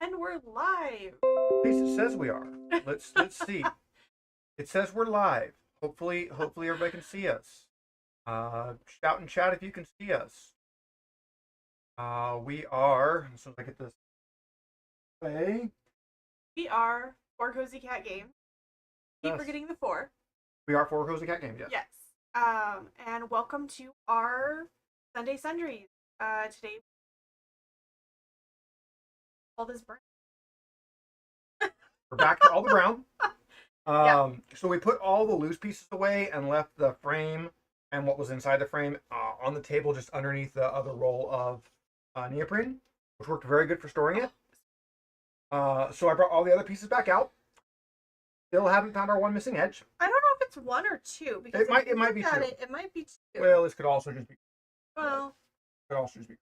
And we're live. At least it says we are. Let's see. It says we're live. Hopefully everybody can see us. Shout and chat if you can see us. We are. As soon as I get this play, We are Four Cozy Cat Games. Keep yes, forgetting the four. we are for Cozy Cat Games. Yes. Yes. And welcome to our Sunday Sundries. Today, all this burn. We're back to all the brown. Yeah. So we put all the loose pieces away and left the frame and what was inside the frame on the table just underneath the other roll of neoprene, which worked very good for storing it. So I brought all the other pieces back out. Still haven't found our one missing edge. I don't know if it's one or two because It might be two. It might be two. Well, this could also just be. Well, Could also just be.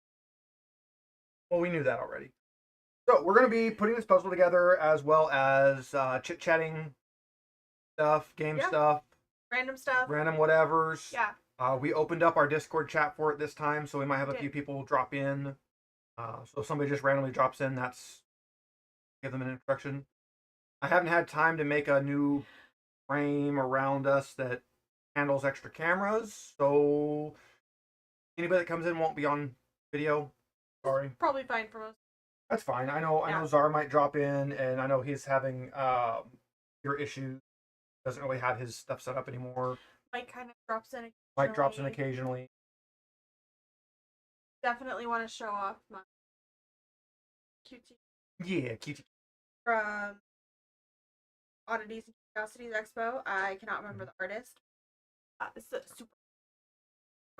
Well, we knew that already. So we're going to be putting this puzzle together as well as chit-chatting stuff, game Yeah. stuff, random stuff. random whatevers. Yeah. We opened up our Discord chat for it this time, so we might have a few people drop in. So if somebody just randomly drops in, that's give them an introduction. I haven't had time to make a new frame around us that handles extra cameras, so anybody that comes in won't be on video. Sorry. Probably fine for most. That's fine. I know Zara might drop in, and I know he's having your issues. Doesn't really have his stuff set up anymore. Mike kind of drops in. Mike drops in occasionally. Definitely want to show off my QT Yeah, QT. from Oddities and Curiosities Expo. I cannot remember the artist. It's a super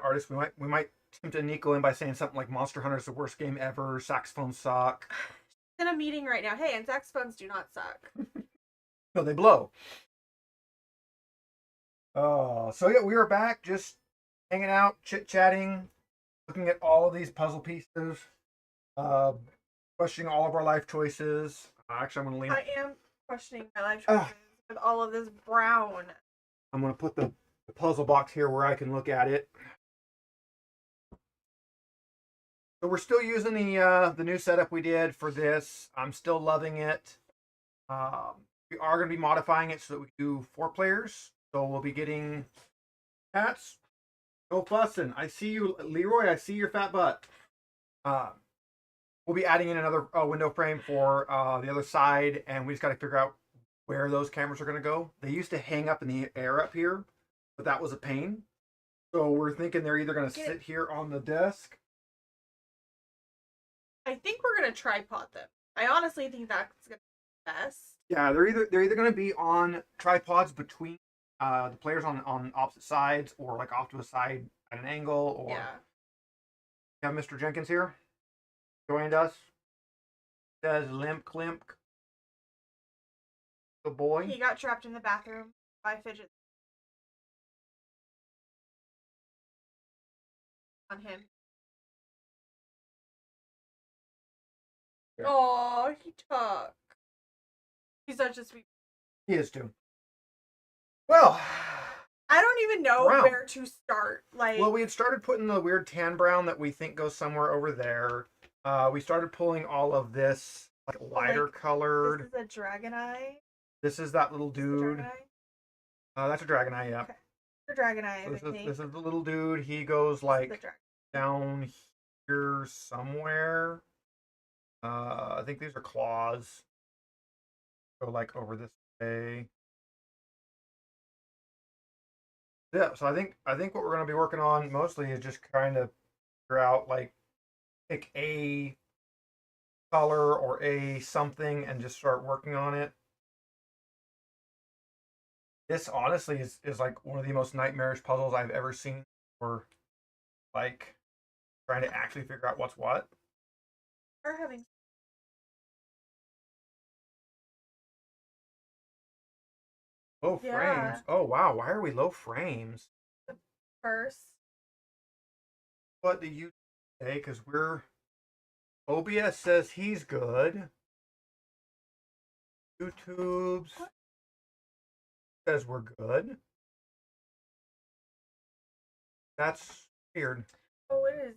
Artist. We might tempt a Nico in by saying something like Monster Hunter is the worst game ever. Saxophones suck. in a meeting right now. Hey, and saxophones do not suck. No, they blow. So yeah, we are back, just hanging out, chit-chatting, looking at all of these puzzle pieces, questioning all of our life choices. Actually, I'm going to lean. I am questioning my life choices with all of this brown. I'm going to put the puzzle box here where I can look at it. So we're still using the new setup we did for this. I'm still loving it. We are going to be modifying it so that we do 4 players. So we'll be getting cats. No fussing. I see you, Leroy. I see your fat butt. We'll be adding in another window frame for the other side, and we just got to figure out where those cameras are going to go. They used to hang up in the air up here, but that was a pain. So we're thinking they're either going to sit here on the desk. I think we're gonna tripod them. I honestly think that's gonna be best. Yeah, they're either going to be on tripods between the players on opposite sides, or like off to a side at an angle. Or Yeah. We have Mr. Jenkins here. Joined us. Says limp climp. Good boy. He got trapped in the bathroom by fidget on him. Yeah. Oh, he took. He's such a sweet. He is too. Well, I don't even know brown. where to start. Like, well, we had started putting the weird tan brown that we think goes somewhere over there. We started pulling all of this like lighter colored. This is a dragon eye. This is that little dude. That's a dragon eye, yeah. Okay. The dragon eye. So this is the little dude. He goes like down here somewhere. I think these are claws. Go like over this way. Yeah, so I think what we're going to be working on mostly is just trying to figure out like pick a color or a something and just start working on it. This honestly is like one of the most nightmarish puzzles I've ever seen for like trying to actually figure out what's what. We're having low frames. Oh wow, why are we low frames? first. What do you say? Because we're OBS says he's good. YouTube's says we're good. That's weird. Oh, it is.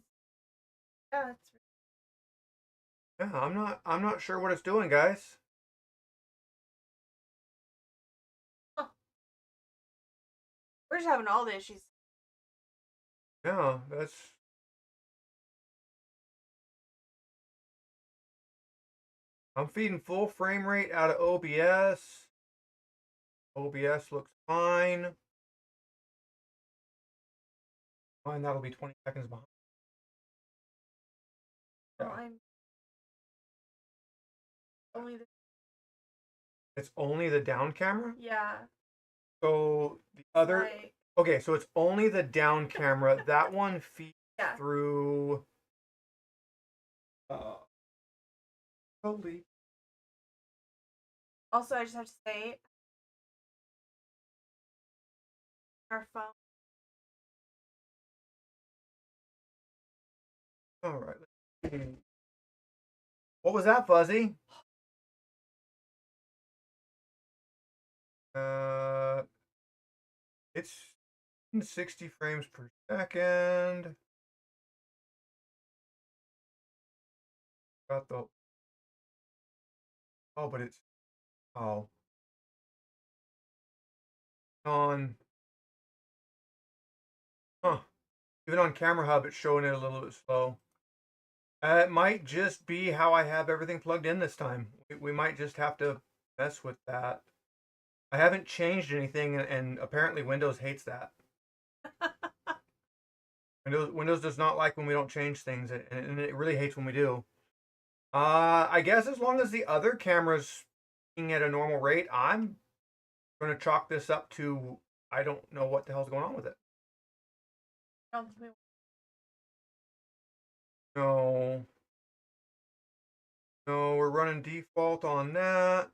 Yeah, it's Yeah, I'm not sure what it's doing, guys. Huh. We're just having all the issues. Yeah, that's I'm feeding full frame rate out of OBS. OBS looks fine. Fine, that'll be 20 seconds behind. Well, Yeah. I'm only the It's only the down camera? yeah. So the other Like, okay, so it's only the down camera. That one feeds yeah. through uh holy Also, I just have to say, our phone. all right. What was that, Fuzzy? Uh it's 60 frames per second. Got the oh, but it's oh on huh. Even on Camera Hub, it's showing it a little bit slow. It might just be how I have everything plugged in this time. We might just have to mess with that. I haven't changed anything, and apparently Windows hates that. Windows does not like when we don't change things, and it really hates when we do. I guess as long as the other camera's being at a normal rate, I'm going to chalk this up to I don't know what the hell's going on with it. No, no, we're running default on that.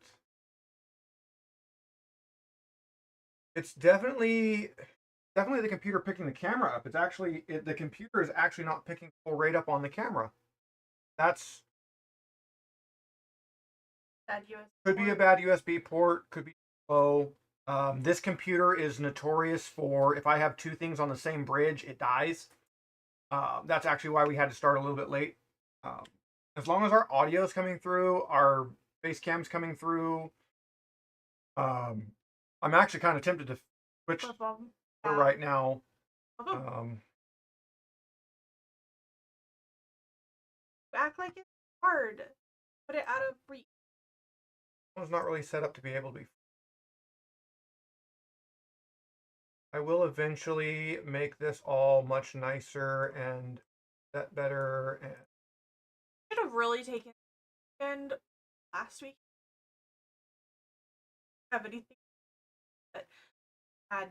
It's definitely the computer picking the camera up. It's actually the computer is actually not picking full rate up on the camera. That's Bad USB could be a port. bad USB port. Could be slow. This computer is notorious for if I have two things on the same bridge, it dies. That's actually why we had to start a little bit late. Um, as long as our audio is coming through, our face cam's coming through. Um, I'm actually kind of tempted to switch Flip 'em. for Yeah. right now. Flip 'em. Um, Act like it's hard. Put it out of reach. it's not really set up to be able to be. I will eventually make this all much nicer and that better. And Should have really taken and last week. Have anything that had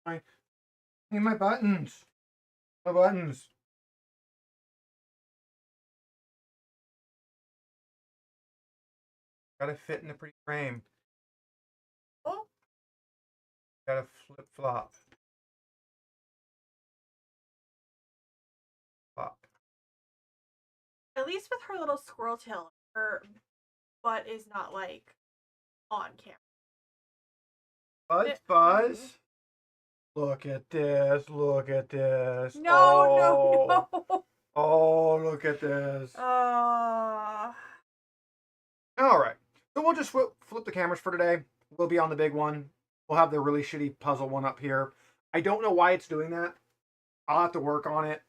hey, my buttons, my buttons. Gotta fit in a pretty frame. oh Gotta flip flop. Flop. at least with her little squirrel tail, her butt is not like on camera. Buzz, buzz. Look at this. Look at this. No, Oh, no, no. oh, look at this. All right. So we'll just flip the cameras for today. We'll be on the big one. We'll have the really shitty puzzle one up here. I don't know why it's doing that. I'll have to work on it.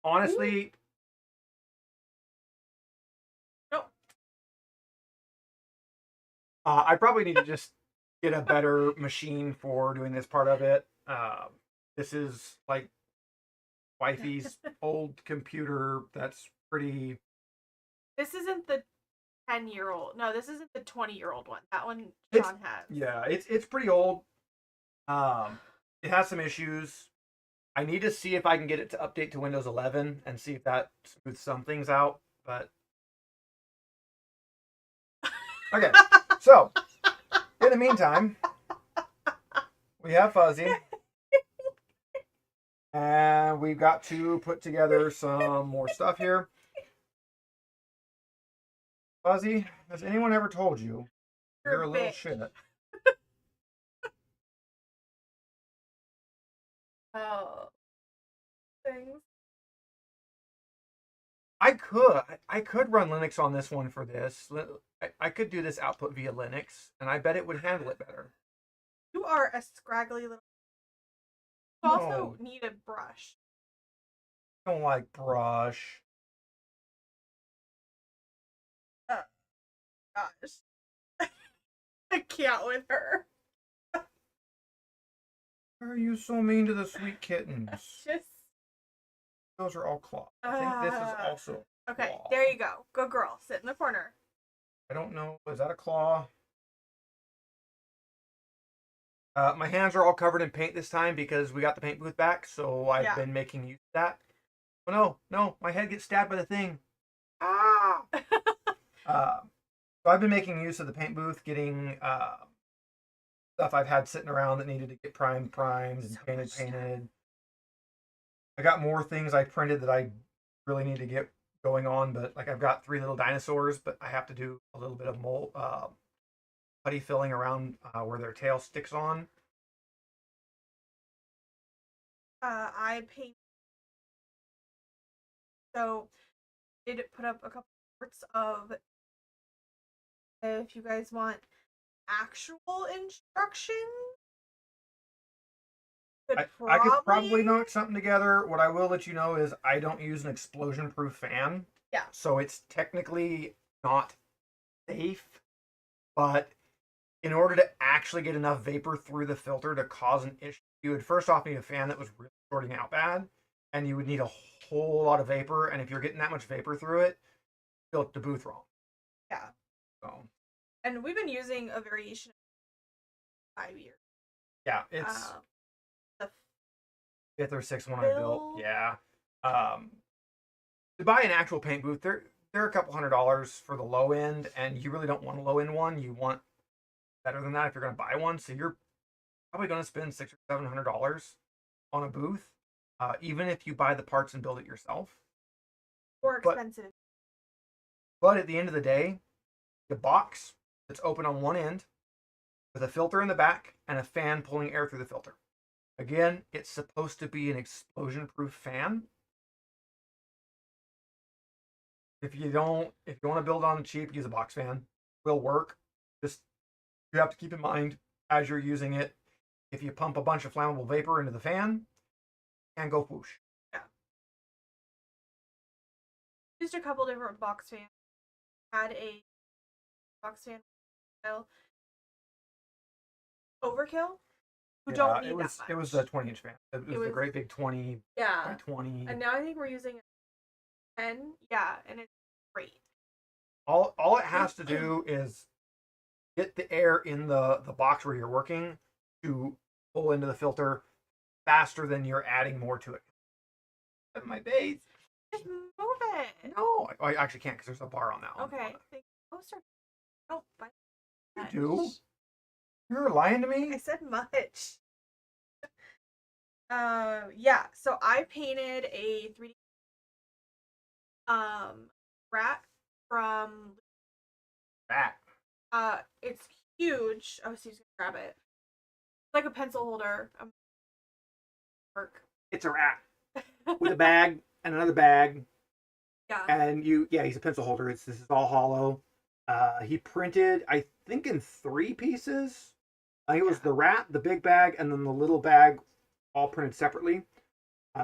Honestly, no. I probably need to just get a better machine for doing this part of it. This is like wifey's old computer that's pretty. This isn't the 10-year-old. No, this isn't the 20-year-old one. That one It's Sean has. yeah, it's pretty old. It has some issues. I need to see if I can get it to update to Windows 11 and see if that smooths some things out. But okay, so in the meantime, we have Fuzzy, and we've got to put together some more stuff here. Fuzzy, has anyone ever told you you're a little shit? Oh, things. I could run Linux on this one for this. I could do this output via Linux, and I bet it would handle it better. You are a scraggly little. You also No, need a brush. I don't like brush. Oh gosh, I can't with her. Why are you so mean to the sweet kittens? Just Those are all claw. I think this is also okay. claw. There you go. Good girl. Sit in the corner. I don't know. Is that a claw? My hands are all covered in paint this time because we got the paint booth back, so I've been making use of that. Oh no, no, my head gets stabbed by the thing. Ah! So I've been making use of the paint booth, getting stuff I've had sitting around that needed to get primed, and painted. I got more things I printed that I really need to get going on, but like I've got 3 little dinosaurs, but I have to do a little bit of mold, putty filling around where their tail sticks on. I paint. So did put up a couple parts of. If you guys want actual instructions, I could probably knock something together. What I will let you know is I don't use an explosion proof fan. Yeah. So it's technically not safe, but in order to actually get enough vapor through the filter to cause an issue, you would first off need a fan that was really shorting out bad, and you would need a whole lot of vapor. And if you're getting that much vapor through it, you built the booth wrong. Yeah. So. And we've been using a variation of 5 years. Yeah, it's the 5th or 6th one I built. Yeah. To buy an actual paint booth, they're a couple $100 for the low end, and you really don't want a low end one. You want better than that if you're going to buy one. So you're probably going to spend $600 or $700 on a booth, even if you buy the parts and build it yourself. More expensive. But at the end of the day, the box that's open on one end with a filter in the back and a fan pulling air through the filter. Again, it's supposed to be an explosion-proof fan. If you want to build on cheap, use a box fan. Will work. Just you have to keep in mind as you're using it, if you pump a bunch of flammable vapor into the fan, and go whoosh. Yeah. Used a couple different box fans. Had a box fan style overkill. Who don't need that much. It was a 20-inch fan. It was a great big 20 by 20. And now I think we're using a 10. Yeah, and it's great. All it has to do is get the air in the box where you're working to pull into the filter faster than you're adding more to it. My base. Just move it. No, I actually can't because there's a bar on that one. Okay. Closer. Oh, but you do? You're lying to me? I said much. Yeah. So I painted a 3D rat from rat. It's huge. Oh, so he's gonna grab it. It's like a pencil holder. Work. It's a rat with a bag and another bag. Yeah. And he's a pencil holder. This is all hollow. He printed, I think, in 3 pieces. I think it was the rat, the big bag, and then the little bag, all printed separately.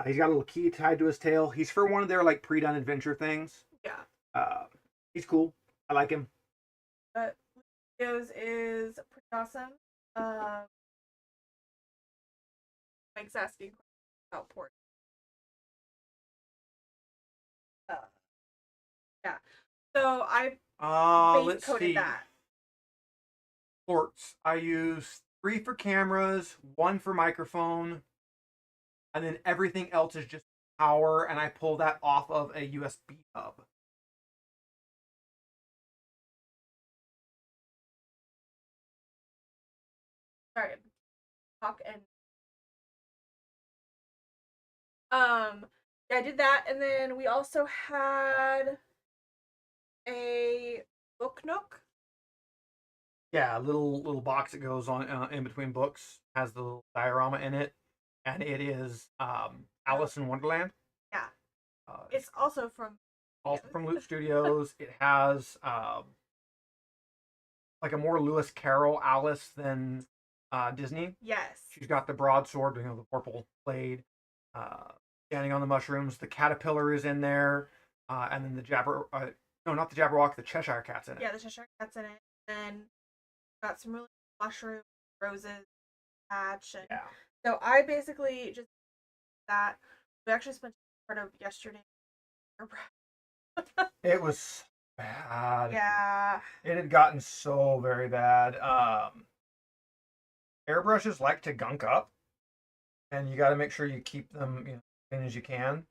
He's got a little key tied to his tail. He's for one of their like pre-done adventure things. Yeah. He's cool. I like him. But Leo's is pretty awesome. Mike's asking about port. Yeah. So I let's see. that. Ports. I use 3 for cameras, 1 for microphone, and then everything else is just power, and I pull that off of a USB hub. Sorry, talk and I did that, and then we also had a book nook. Yeah, a little box that goes on in between books, has the little diorama in it, and it is Alice in Wonderland. Yeah, it's also from also Yes. from Loop Studios. It has like a more Lewis Carroll Alice than Disney. Yes. She's got the broadsword, the purple blade, uh, standing on the mushrooms. The caterpillar is in there, and then the no, not the Jabberwock, the Cheshire Cat's in it. Yeah, the Cheshire Cat's in it. And got some really mushrooms, roses, patch, and Yeah. so I basically just that. We actually spent part of yesterday. It was bad. Yeah. It had gotten so very bad. Airbrushes like to gunk up, and you got to make sure you keep them clean as you can.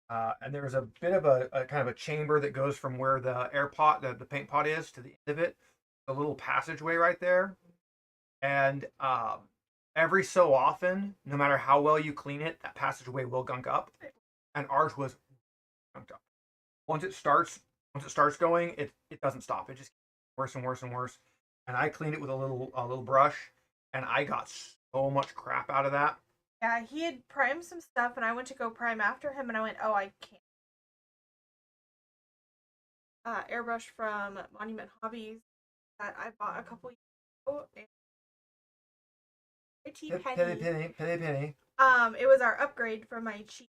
And there's a bit of a kind of a chamber that goes from where the air pot, the paint pot is, to the end of it. A little passageway right there. And every so often, no matter how well you clean it, that passageway will gunk up. And ours was gunked up. Once it starts, going, it doesn't stop. It just gets worse and worse and worse. And I cleaned it with a little brush, and I got so much crap out of that. Yeah, he had primed some stuff, and I went to go prime after him, and I went, oh, I can't. Airbrush from Monument Hobbies that I bought a couple years ago. Pretty penny. Penny. It was our upgrade from my cheap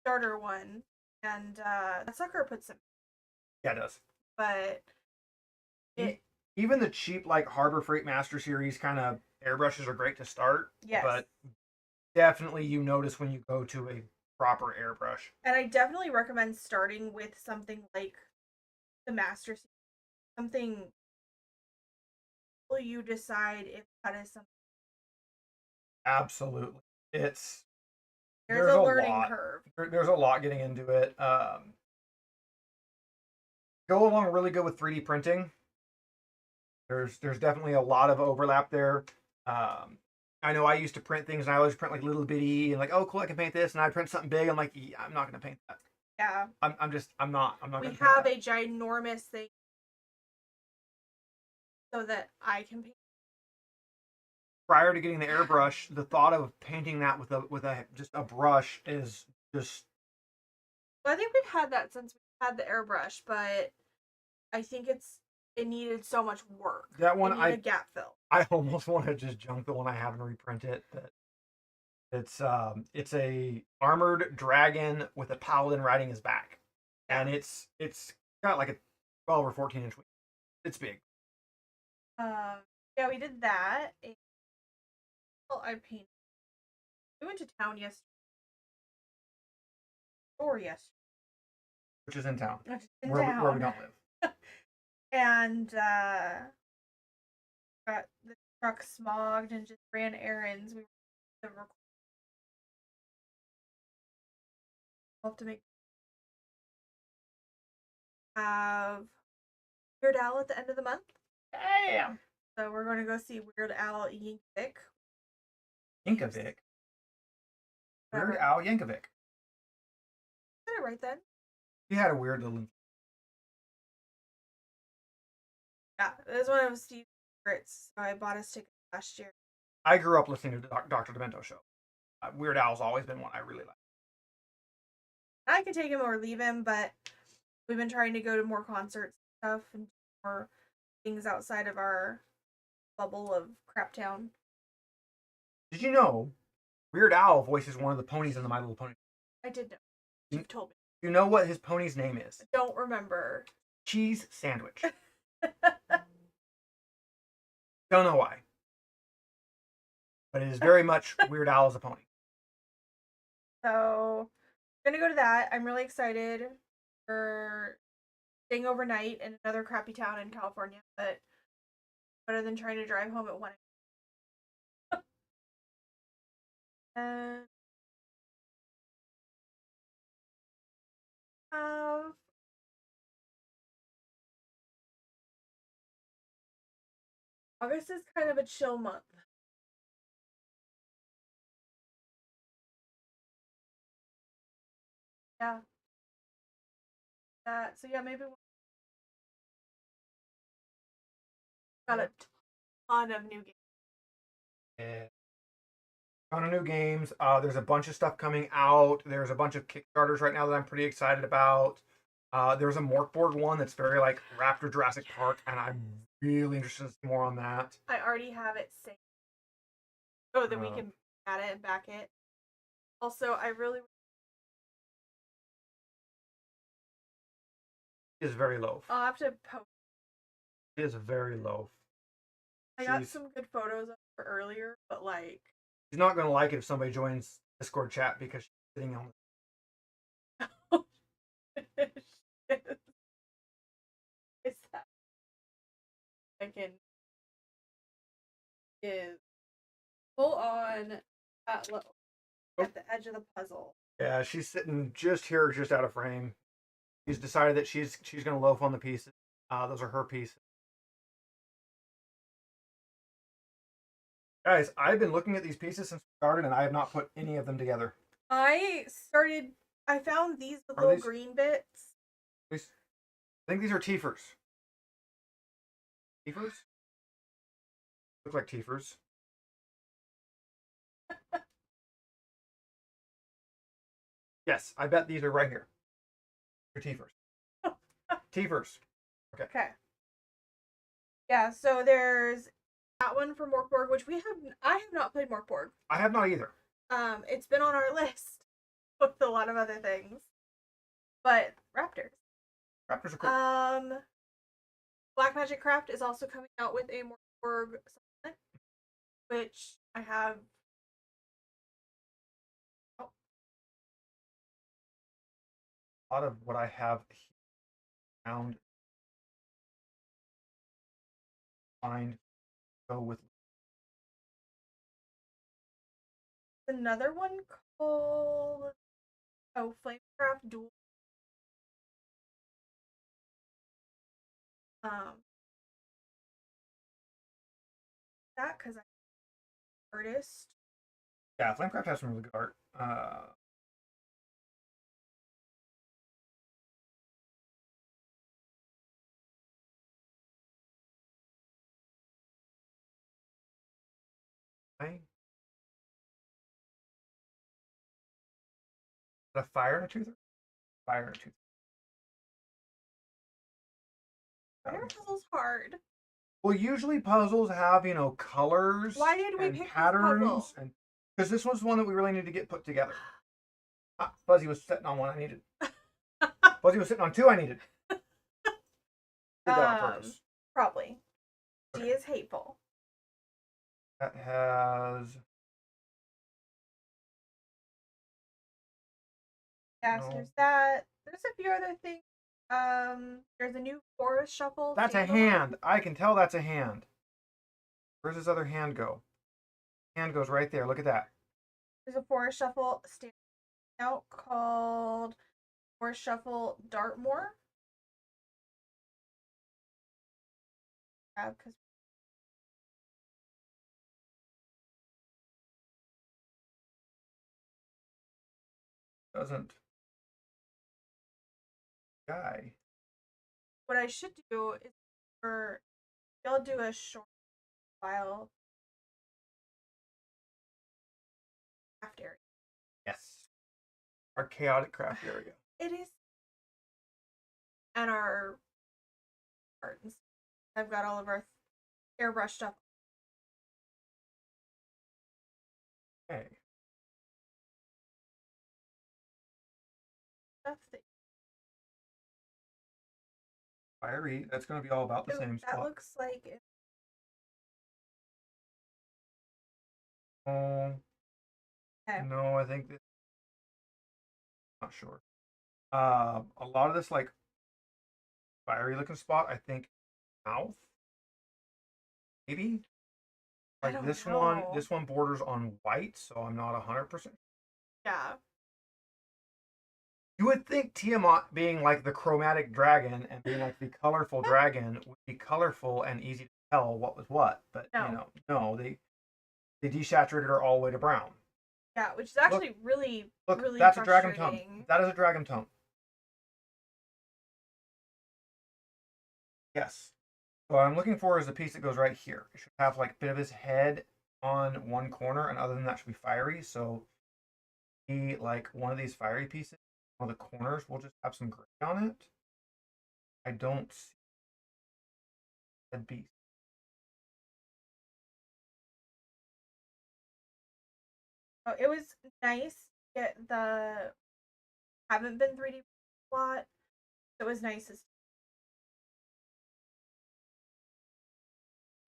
starter one, and that sucker puts some. Yeah, it does. But even the cheap like Harbor Freight Master Series kind of airbrushes are great to start. Yes. But definitely you notice when you go to a proper airbrush. And I definitely recommend starting with something like the Master Series. Something you decide if that is something. Absolutely. There's a learning curve. There's a lot getting into it. Go along really good with 3D printing. There's definitely a lot of overlap there. I know I used to print things, and I always print like little bitty and like, oh cool, I can paint this, and I print something big. I'm like, yeah, I'm not gonna paint that. Yeah. I'm not. We have a ginormous thing so that I can paint. Prior to getting the airbrush, the thought of painting that with a just a brush is just. Well, I think we've had that since we had the airbrush, but I think it needed so much work. That one, a gap fill. I almost want to just junk the one I have and reprint it. But it's a armored dragon with a paladin riding his back, and it's got like a 12 or 14-inch wing. It's big. Yeah, we did that. I painted. We went to town yesterday. Which is in town. Where we don't live. And got the truck smogged and just ran errands. We have to have Weird Al at the end of the month. Damn. So we're going to go see Weird Al Yankovic. Yankovic? Weird Al Yankovic. Did it right then? He had a weird little. Yeah, it was one of Steve's favorites. So I bought his ticket last year. I grew up listening to the Dr. Demento show. Weird Al's always been one I really like. I can take him or leave him, but we've been trying to go to more concerts and stuff and more things outside of our bubble of Craptown. Did you know Weird Al voices one of the ponies in the My Little Pony? I did know. You told me. You know what his pony's name is? I don't remember. Cheese Sandwich. Don't know why. But it is very much Weird Al as a pony. So, I'm going to go to that. I'm really excited for staying overnight in another crappy town in California, but better than trying to drive home at 1 and August is kind of a chill month. Yeah. So yeah, maybe we'll got a ton of new games. Yeah. Ton of new games. There's a bunch of stuff coming out. There's a bunch of Kickstarters right now that I'm pretty excited about. There's a Morkborg one that's very like Raptor Jurassic Park, and I'm really interested to see more on that. I already have it saved. Oh, then we Uh, can add it and back it. Also, I really is very low. I'll have to post. She is very low. I got some good photos of her earlier, but like she's not gonna like it if somebody joins Discord chat because she's sitting on. Is that I can is full on at low at the edge of the puzzle. Yeah, she's sitting just here, just out of frame. She's decided that she's gonna loaf on the pieces. Those are her pieces. Guys, I've been looking at these pieces since we started, and I have not put any of them together. I found these little green bits. I think these are teefers. Teefers? Look like teefers. Yes, I bet these are right here. They're teefers. Teefers. Okay. Okay. Yeah, so there's that one for Morkborg, which I have not played Morkborg. I have not either. It's been on our list with a lot of other things. But Raptors. Raptors are cool. Black Magic Craft is also coming out with a Morkborg supplement, which I have. Oh. A lot of what I have found find go with Another one called Flamecraft Duel. That because I'm an artist. Yeah, Flamecraft has some really good art. Is a fire and a toother? Fire and a tooth. Why are puzzles hard? Well, usually puzzles have, colors. Why did we and pick patterns? And because this was one that we really need to get put together. Fuzzy was sitting on one I needed. Fuzzy was sitting on two I needed. Did that on purpose. Probably. Okay. She is hateful. That has. Yes, there's that. There's a few other things. There's a new Forest Shuffle. That's a hand. I can tell that's a hand. Where's his other hand go? Hand goes right there. Look at that. There's a Forest Shuffle stand out called Forest Shuffle Dartmoor. Because Doesn't. Guy. what I should do is I'll do a short file craft area. Yes. Our chaotic craft area. It is. And our cartons. I've got all of our airbrush stuff. Okay. Stuff that Fiery. That's going to be all about the same spot. That looks like it. Oh. Okay. No, I think that. Not sure. A lot of this like fiery looking spot, I think mouth. Maybe. Like this one borders on white, so I'm not 100%. Yeah. You would think Tiamat being like the chromatic dragon and being like the colorful dragon would be colorful and easy to tell what was what, but no, they desaturated her all the way to brown. Yeah, which is actually really that's a dragon tone. That is a dragon tone. Yes. So what I'm looking for is the piece that goes right here. It should have like a bit of his head on one corner, and other than that should be fiery. So like one of these fiery pieces, one of the corners will just have some gray on it. I don't see a beast. Oh, it was nice to get the haven't been 3D a lot. It was nice to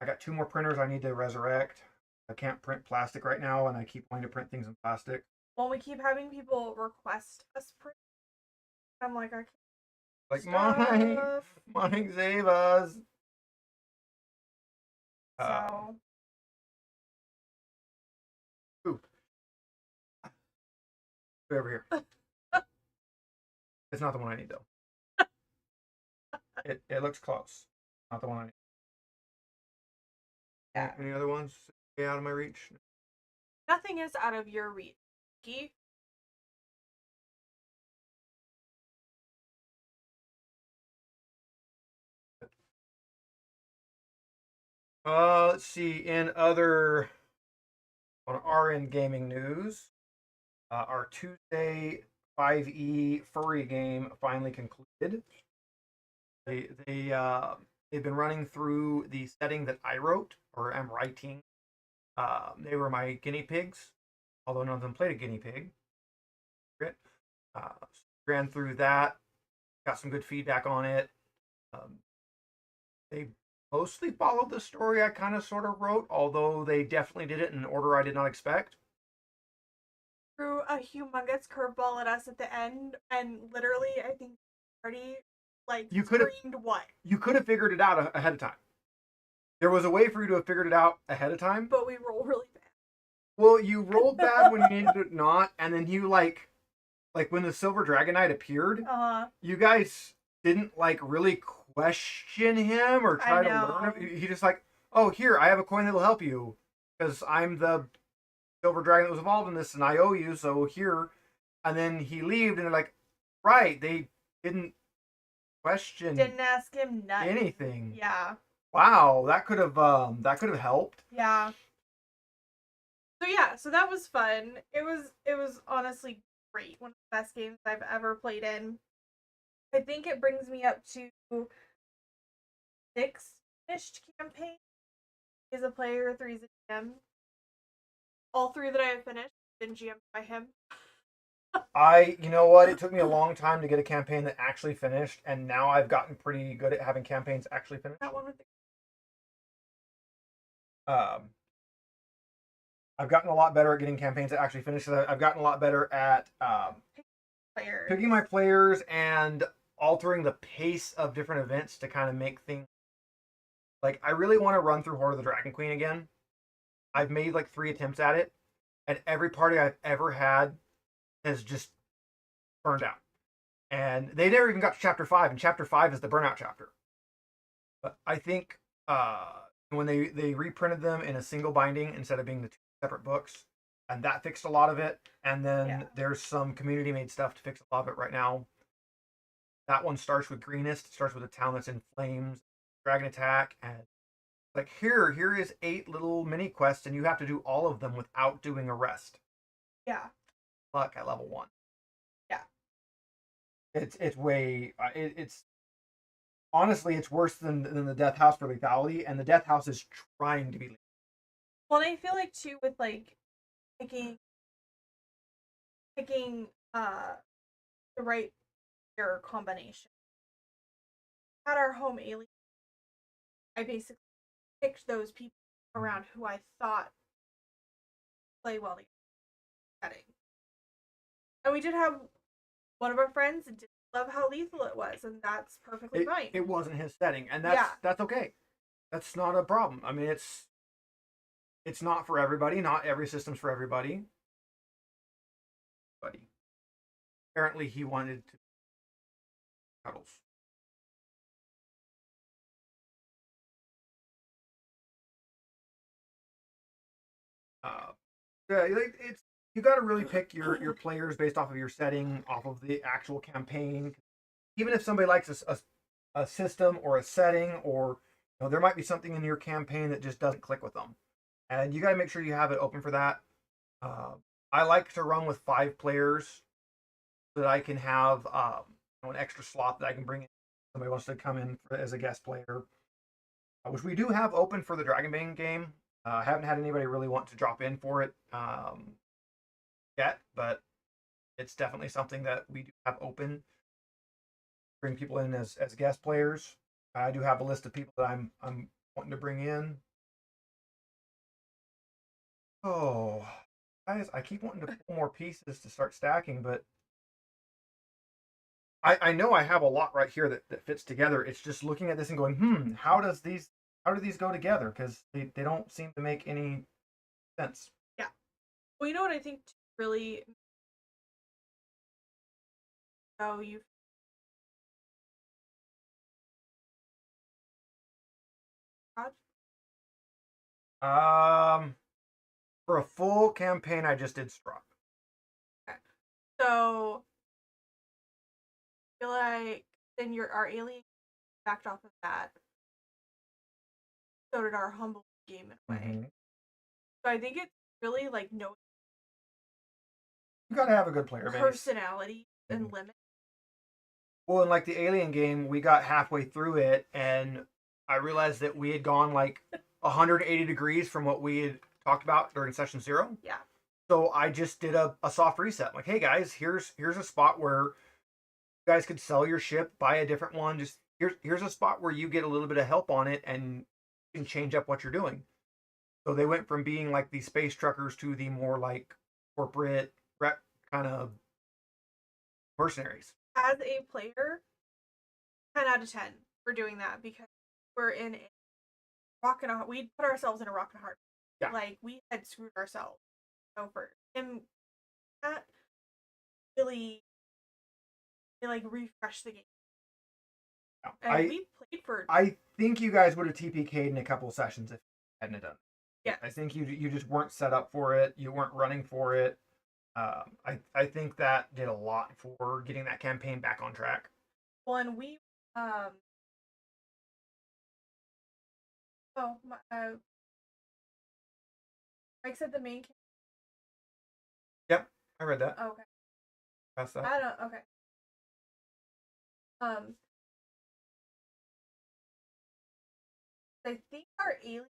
I got 2 more printers I need to resurrect. I can't print plastic right now, and I keep wanting to print things in plastic. well, we keep having people request us print. I'm like, I can't Like, stuff. Mike, save us. So Ooh, over here. It's not the one I need though. It looks close. Not the one I need. yeah, Any other ones out of my reach? nothing is out of your reach. Let's see. In other on RN gaming news, our Tuesday 5e furry game finally concluded. They've been running through the setting that I wrote or am writing. They were my guinea pigs, although none of them played a guinea pig. Ran through that, got some good feedback on it. They mostly followed the story I kind of sort of wrote, although they definitely did it in an order I did not expect. Threw a humongous curveball at us at the end, and literally, I think already like You could have screamed what? you could have figured it out ahead of time. There was a way for you to have figured it out ahead of time. But we roll really bad. Well, you rolled bad when you needed to not, and then you like when the Silver Dragon Knight appeared, you guys didn't like really question him or try to learn him. He just like, oh, here, I have a coin that'll help you because I'm the Silver Dragon that was involved in this and I owe you, so here. And then he leaved, and they're like, right, they didn't question, didn't ask him nothing. anything. Yeah. Wow, that could have helped. Yeah. So yeah, so that was fun. It was honestly great. One of the best games I've ever played in. I think it brings me up to 6 finished campaigns. He's a player, 3's a GM. All 3 that I have finished been GM'd by him. You know what? It took me a long time to get a campaign that actually finished, and now I've gotten pretty good at having campaigns actually finish. That one with Um, I've gotten a lot better at getting campaigns that actually finish. I've gotten a lot better at picking my players and altering the pace of different events to kind of make things. Like, I really want to run through Horde of the Dragon Queen again. I've made like 3 attempts at it, and every party I've ever had has just burned out. And they never even got to chapter 5, and chapter 5 is the burnout chapter. But I think when they reprinted them in a single binding instead of being the 2 separate books, and that fixed a lot of it. And then there's some community made stuff to fix a lot of it right now. That one starts with greenest. It starts with a town that's in flames, dragon attack, and like here is 8 little mini quests, and you have to do all of them without doing a rest. Yeah. Luck at level 1. Yeah. It's way it's honestly it's worse than the Death House for lethality, and the Death House is trying to be lethal. Well, and I feel like too with like picking the right player combination. At our home alien, I basically picked those people around who I thought play well together. Setting. And we did have one of our friends that didn't love how lethal it was, and that's perfectly fine. It wasn't his setting, and that's okay. That's not a problem. I mean, it's not for everybody. Not every system's for everybody. Buddy. Apparently, he wanted to cuddles. Yeah, it's you got to really pick your players based off of your setting, off of the actual campaign. Even if somebody likes a system or a setting, or there might be something in your campaign that just doesn't click with them, and you got to make sure you have it open for that. I like to run with 5 players so that I can have an extra slot that I can bring in somebody wants to come in as a guest player, which we do have open for the Dragonbane game. I haven't had anybody really want to drop in for it yet, but it's definitely something that we do have open. Bring people in as guest players. I do have a list of people that I'm wanting to bring in. Oh, guys, I keep wanting to pull more pieces to start stacking, but I know I have a lot right here that fits together. It's just looking at this and going, how do these go together? Because they don't seem to make any sense. Yeah. Well, you know what I think really. Oh, you. For a full campaign, I just did Struck. Okay. So I feel like then our alien backed off of that. So did our humble game in a way. Mm-hmm. So I think it's really like no. You gotta have a good player base. Personality and limit. Well, in like the Alien game, we got halfway through it, and I realized that we had gone like 180 degrees from what we had talked about during session 0. Yeah. So I just did a soft reset. Like, hey guys, here's a spot where you guys could sell your ship, buy a different one. Just here's a spot where you get a little bit of help on it and you can change up what you're doing. So they went from being like the space truckers to the more like corporate kind of mercenaries. As a player, 10 out of 10 for doing that because we're in a we put ourselves in a rock and a hard. Yeah. Like we had screwed ourselves over. And that really like refreshed the game. And we played for. I think you guys would have TPK'd in a couple of sessions if you hadn't done. Yeah. I think you just weren't set up for it. You weren't running for it. I think that did a lot for getting that campaign back on track. Well, and we Mike said the main. Yep, I read that. Oh, okay. That's that. I don't. Okay. I think our alien.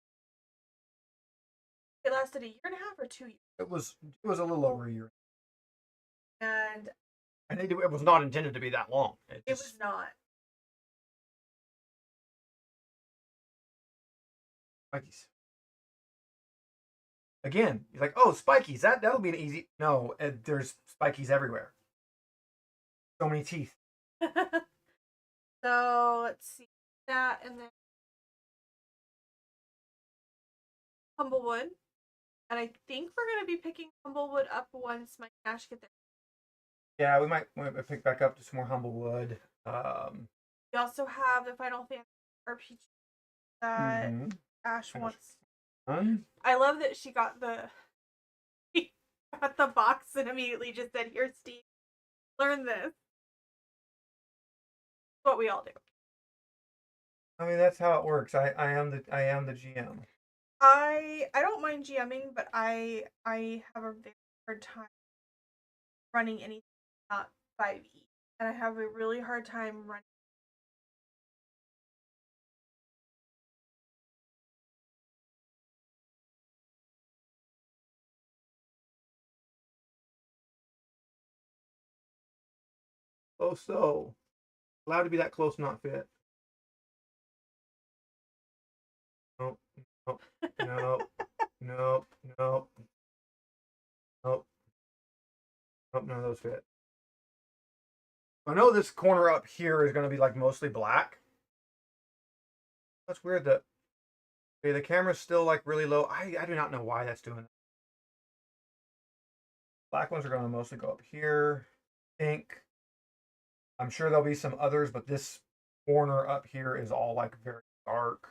It lasted a year and a half or 2 years. It was a little over a year. And it was not intended to be that long. It was not. Spikies. Again, he's like, oh, spikies. That'll be an easy. No, there's spikies everywhere. So many teeth. So let's see that, and then Humblewood, and I think we're gonna be picking Humblewood up once my cash get there. Yeah, we might pick back up to some more Humblewood. We also have the Final Fantasy RPG that Ash wants. I love that she got the box and immediately just said, "Here, Steve, learn this." What we all do. I mean, that's how it works. I am the GM. I don't mind GMing, but I have a very hard time running anything not 5e, and I have a really hard time running. Oh, so allowed to be that close, not fit. Nope, nope, nope, nope, nope, nope, nope. None of those fit. I know this corner up here is going to be like mostly black. That's weird that the camera's still like really low. I do not know why that's doing that. Black ones are going to mostly go up here. Pink. I'm sure there'll be some others, but this corner up here is all like very dark.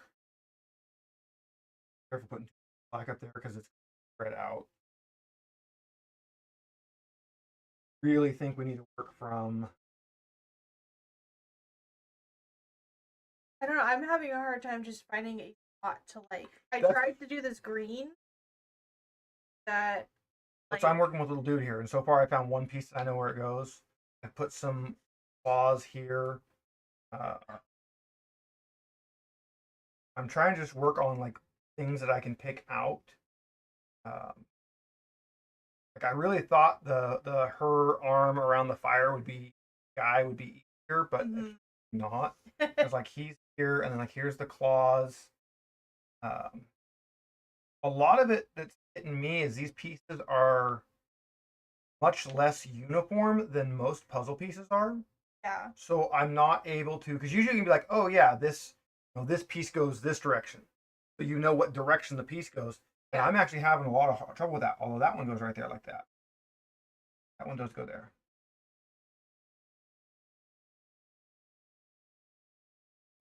Careful putting black up there because it's spread out. Really think we need to work from. I don't know. I'm having a hard time just finding a spot to like. I tried to do this green. So I'm working with a little dude here, and so far I found one piece that I know where it goes. I put some claws here. Uh, I'm trying to just work on like things that I can pick out. Um, like I really thought the her arm around the fire would be easier, but it's Mhm. not. Because like he's here, and then like here's the claws. Um, a lot of it that's hitting me is these pieces are much less uniform than most puzzle pieces are. Yeah. So I'm not able to, because usually you can be like, oh yeah, this piece goes this direction, so you know what direction the piece goes. And Yeah. I'm actually having a lot of trouble with that. Although that one goes right there like that. That one does go there.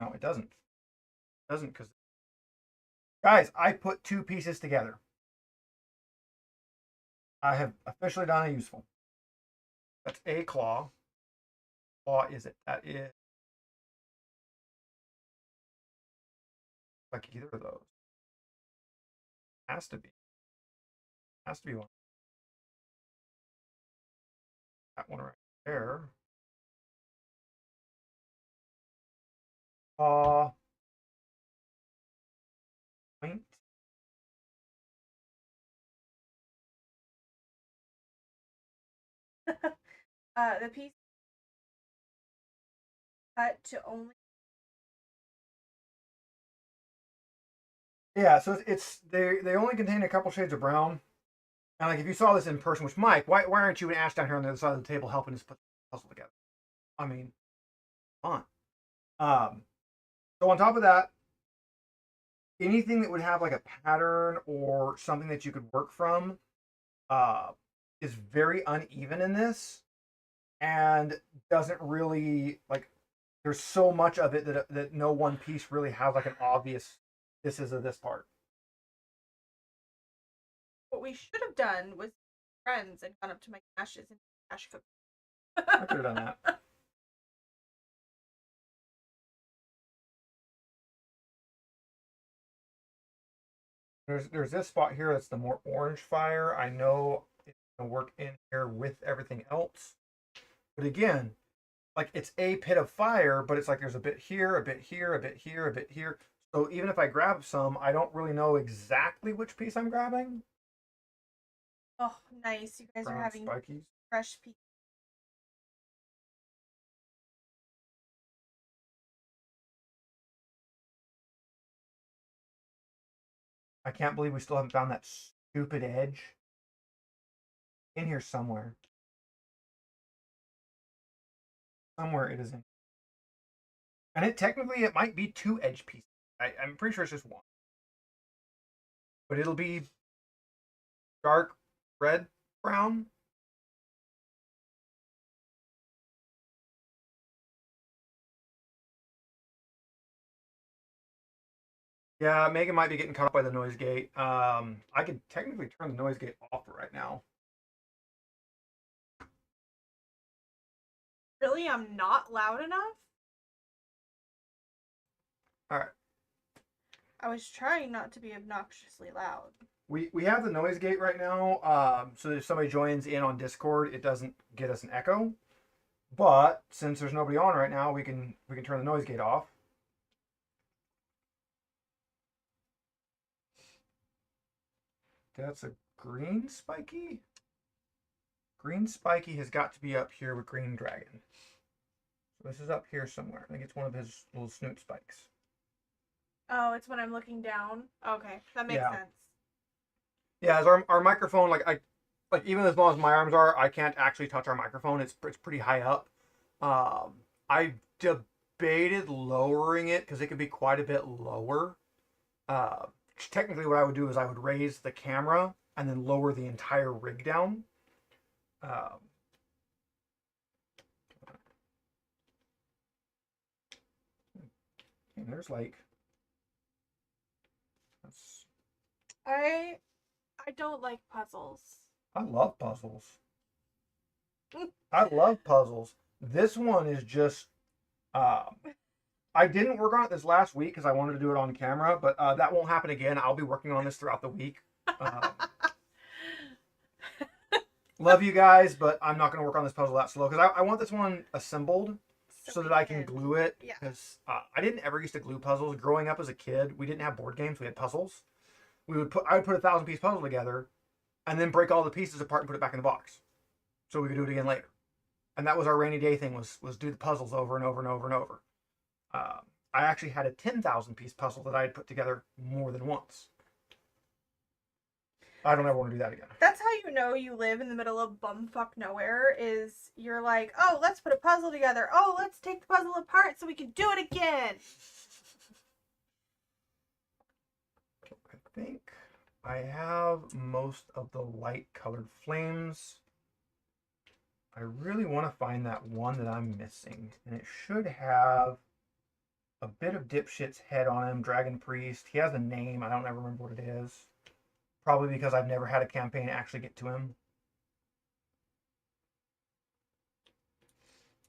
No, it doesn't. It doesn't because guys, I put two pieces together. I have officially done a useful. That's a claw. Claw is it? That is like either of those. Has to be. Has to be one. That one right there. Claw. Point. The piece cut to only. Yeah, so they only contain a couple shades of brown. And like if you saw this in person, which Mike, why aren't you and Ash down here on the other side of the table helping us put the puzzle together? I mean, come on. So on top of that, anything that would have like a pattern or something that you could work from uh, is very uneven in this and doesn't really like. There's so much of it that no one piece really has like an obvious. This is a this part. What we should have done was friends and gone up to my ashes and ash cook. I could have done that. There's this spot here that's the more orange fire. I know it's gonna work in here with everything else. But again, like it's a pit of fire, but it's like there's a bit here, a bit here, a bit here, a bit here. So even if I grab some, I don't really know exactly which piece I'm grabbing. Oh, nice! You guys are Brown having spikies. fresh pea. I can't believe we still haven't found that stupid edge in here somewhere. Somewhere it is in. And it might be two edge pieces. I'm pretty sure it's just one. But it'll be dark red, brown. Yeah, Megan might be getting caught up by the noise gate. I could technically turn the noise gate off right now. Really, I'm not loud enough. All right. I was trying not to be obnoxiously loud. We have the noise gate right now, so that if somebody joins in on Discord, it doesn't get us an echo. But since there's nobody on right now, we can turn the noise gate off. That's a green spiky. Green spiky has got to be up here with green dragon. So this is up here somewhere. I think it's one of his little snoot spikes. Oh, it's when I'm looking down. Okay, that makes Yeah. sense. Yeah, as our microphone, like even as long as my arms are, I can't actually touch our microphone. It's pretty high up. I debated lowering it because it could be quite a bit lower. Uh, Technically, what I would do is I would raise the camera and then lower the entire rig down. Um, and there's like, that's, I I don't like puzzles. I love puzzles. I love puzzles. This one is just um, I didn't work on it this last week because I wanted to do it on camera, but that won't happen again. I'll be working on this throughout the week. Um, love you guys, but I'm not going to work on this puzzle that slow because I want this one assembled. so that I can can, glue it. yeah. Because I didn't ever used to glue puzzles. Growing up as a kid, we didn't have board games. We had puzzles. I would put a 1,000-piece puzzle together, and then break all the pieces apart and put it back in the box, so we could do it again later. And that was our rainy day thing, was do the puzzles over and over and over and over. Uh, I actually had a 10,000-piece puzzle that I had put together more than once. I don't ever want to do that again. That's how you know you live in the middle of bumfuck nowhere, is you're like, oh, let's put a puzzle together. Oh, let's take the puzzle apart so we can do it again. I think I have most of the light colored flames. I really want to find that one that I'm missing. And it should have a bit of Dipshit's head on him, Dragon Priest. He has a name. I don't ever remember what it is. Probably because I've never had a campaign actually get to him.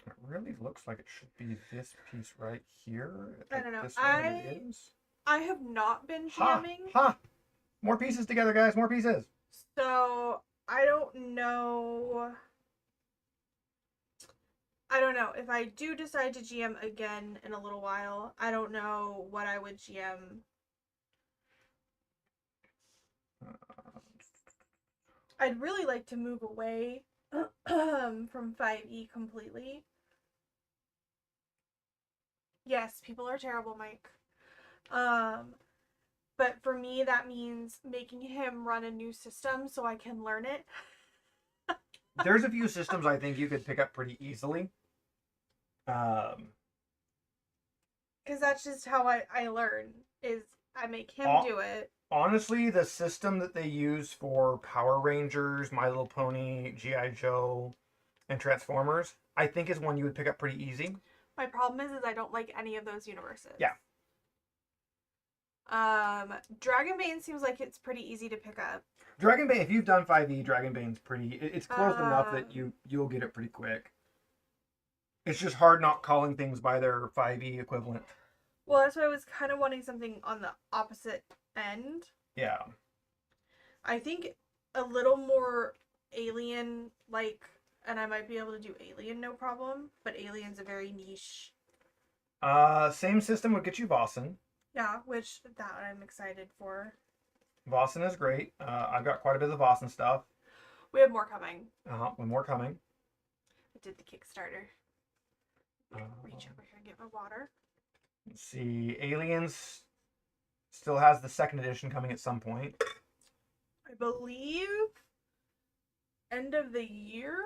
It really looks like it should be this piece right here. I don't know. This one it is. I have not been jamming. Ha! More pieces together, guys. More pieces. So, I don't know. If I do decide to GM again in a little while, I don't know what I would GM. I'd really like to move away from 5e completely. Yes, people are terrible, Mike. But for me, that means making him run a new system so I can learn it. There's a few systems I think you could pick up pretty easily. Because that's just how I learn, is I make him do it. Honestly, the system that they use for Power Rangers, My Little Pony, G.I. Joe, and Transformers, I think is one you would pick up pretty easy. My problem is I don't like any of those universes. Yeah. Dragonbane seems like it's pretty easy to pick up. Dragonbane, if you've done 5e, Dragonbane's pretty... It's close enough that you'll get it pretty quick. It's just hard not calling things by their 5e equivalent. Well, that's why I was kind of wanting something on the opposite end. Yeah. I think a little more alien-like, and I might be able to do Alien no problem, but Alien's a very niche. Same system would get you Vossen. Yeah, which that I'm excited for. Vossen is great. I've got quite a bit of Vossen stuff. We have more coming. One more coming. I did the Kickstarter. Reach over here and get my water. Let's see. Aliens still has the second edition coming at some point. I believe end of the year?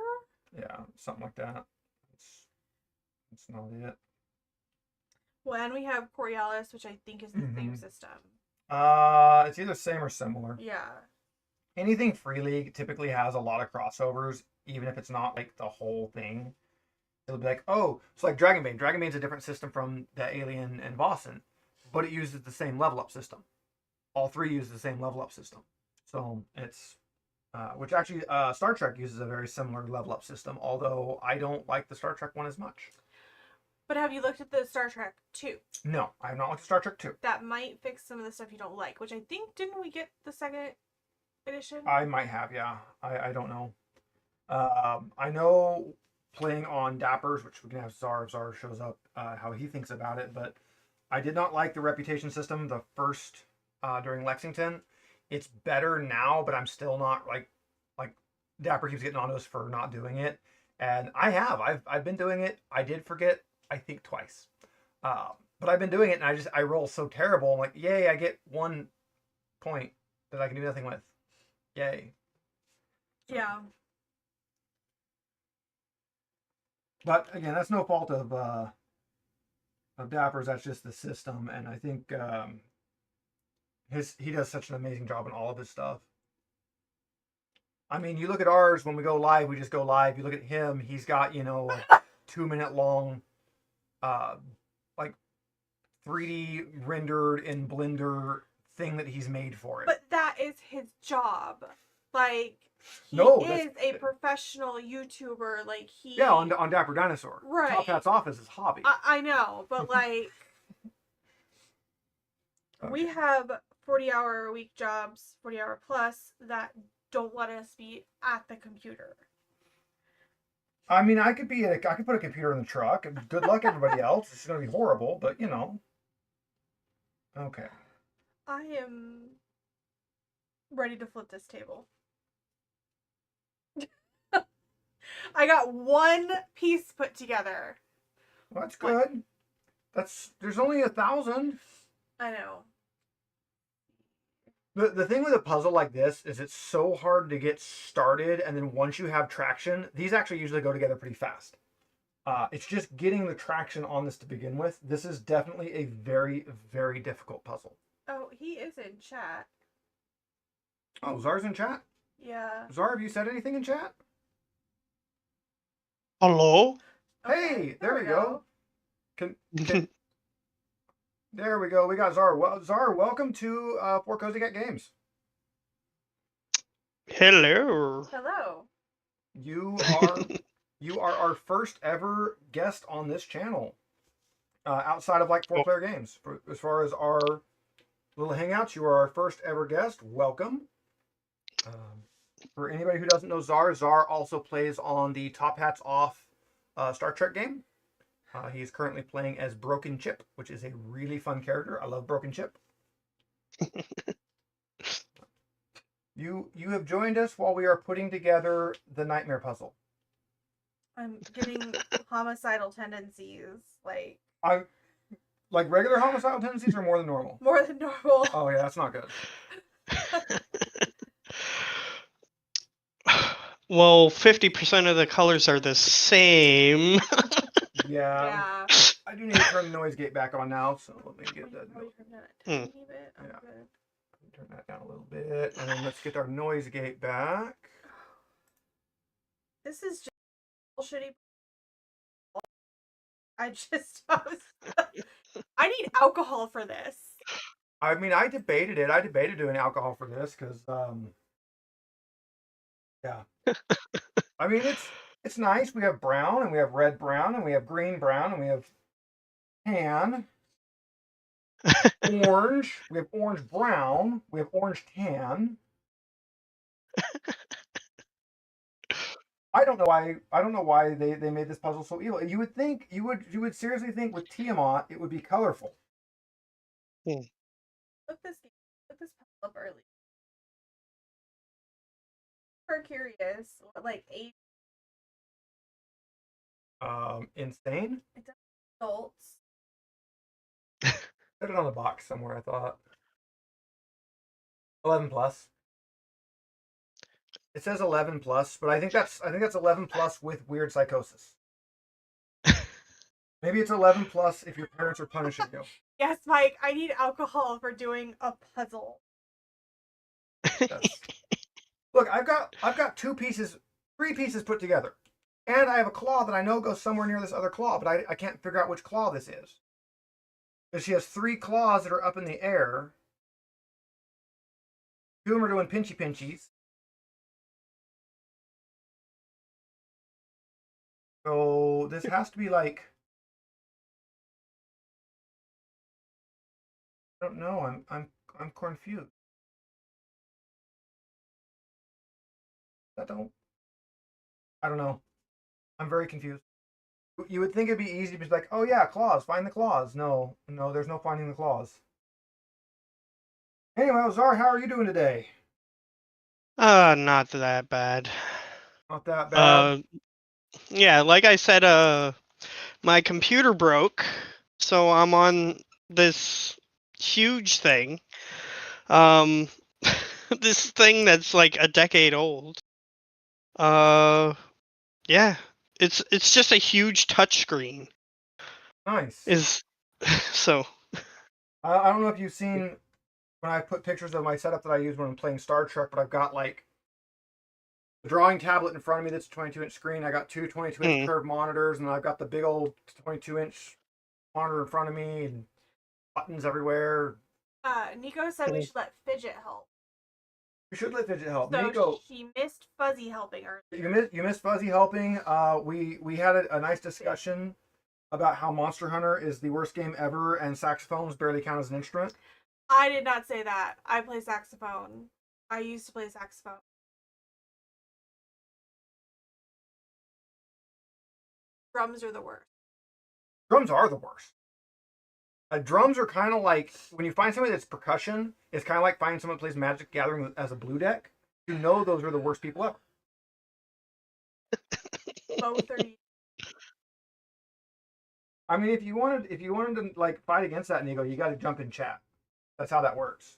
Yeah, something like that. That's not it. Well, and we have Coriolis, which I think is the same system. It's either same or similar. Yeah. Anything Free League typically has a lot of crossovers, even if it's not like the whole thing. It'll be like, oh, it's like Dragonbane. Dragonbane's a different system from the Alien and Vossen, but it uses the same level up system. All three use the same level up system. So it's, which actually Star Trek uses a very similar level up system, although I don't like the Star Trek one as much. But have you looked at the Star Trek 2? No, I have not looked at Star Trek 2. That might fix some of the stuff you don't like, which I think, didn't we get the second edition? I might have, yeah. I don't know. I know playing on Dappers, which we can have Czar if Czar shows up, how he thinks about it, but I did not like the reputation system the first during Lexington. It's better now, but I'm still not like Dapper keeps getting on us for not doing it, and I've been doing it. I did forget, I think, twice, but I've been doing it, and I roll so terrible. I'm like, yay, I get 1 point that I can do nothing with. Yay. Yeah. But again, that's no fault of Dapper's. That's just the system, and I think he does such an amazing job in all of his stuff. I mean, you look at ours when we go live, we just go live. You look at him, he's got a 2-minute long, like 3D rendered in Blender thing that he's made for it. But that is his job. Like, he is a professional YouTuber. Like, yeah, on Dapper Dinosaur. Right. Top Hat's off is his hobby. I know, but like, okay. We have 40-hour-a-week jobs, 40-hour plus, that don't let us be at the computer. I mean, I could put a computer in the truck. Good luck, everybody else. It's gonna be horrible, but you know. Okay. I am ready to flip this table. I got one piece put together. Well, that's good. There's only 1,000. I know. The thing with a puzzle like this is it's so hard to get started, and then once you have traction, these actually usually go together pretty fast. It's just getting the traction on this to begin with. This is definitely a very, very difficult puzzle. Oh, he is in chat. Oh, Czar's in chat? Yeah. Czar, have you said anything in chat? Hello? Okay, Hey, there we go. Can There we go. We got Czar. Well, Czar, welcome to For Cozy Cat Games. Hello. Hello. You are our first ever guest on this channel, outside of like 4-player games. As far as our little hangouts, you are our first ever guest. Welcome. For anybody who doesn't know Czar, Czar also plays on the Top Hats Off Star Trek game. He is currently playing as Broken Chip, which is a really fun character. I love Broken Chip. You have joined us while we are putting together the nightmare puzzle. I'm getting homicidal tendencies, like regular homicidal tendencies or more than normal? more than normal. Oh yeah, that's not good. Well, 50% of the colors are the same. Yeah. I do need to turn the noise gate back on now, so let me get that. Tiny bit. I'm Yeah. good. Turn that down a little bit, and then let's get our noise gate back. This is just bullshitty. I need alcohol for this. I mean, I debated it. I debated doing alcohol for this because, yeah. I mean, it's nice. We have brown, and we have red brown, and we have green brown, and we have tan, orange. We have orange brown. We have orange tan. I don't know why they made this puzzle so evil. You would think you would seriously think with Tiamat it would be colorful. Look this puzzle up early. For curious, what like 8 Insane. adults. Put it on the box somewhere. I thought 11 plus. It says 11 plus, but I think that's 11 plus with weird psychosis. Maybe it's 11 plus if your parents are punishing you. Yes, Mike, I need alcohol for doing a puzzle. Yes. Look, I've got 3 pieces put together. And I have a claw that I know goes somewhere near this other claw, but I can't figure out which claw this is. Because she has 3 claws that are up in the air. 2 of them are doing pinchy pinchies. So this has to be like, I don't know. I'm confused. I don't know. I'm very confused. You would think it'd be easy to be like, oh yeah, claws, find the claws. No, there's no finding the claws. Anyway, Czar, how are you doing today? Not that bad. Not that bad. Yeah, like I said, my computer broke, so I'm on this huge thing. This thing that's like a decade old. Yeah, it's just a huge touchscreen. Nice. So. I don't know if you've seen when I put pictures of my setup that I use when I'm playing Star Trek, but I've got like the drawing tablet in front of me that's a 22-inch screen. I got 2 22-inch curved monitors, and I've got the big old 22-inch monitor in front of me, and buttons everywhere. Nico said we should let Fidget help. We should let Fidget help. So Nico, she missed Fuzzy helping earlier. You missed Fuzzy helping. We had a nice discussion about how Monster Hunter is the worst game ever, and saxophones barely count as an instrument. I did not say that. I play saxophone. I used to play saxophone. drums are the worst. Drums are the worst. Drums are kind of like when you find somebody that's percussion. It's kind of like finding someone who plays Magic the Gathering as a blue deck. You know those are the worst people ever. Both are. I mean, if you wanted to like fight against that, Nico, you got to jump in chat. That's how that works.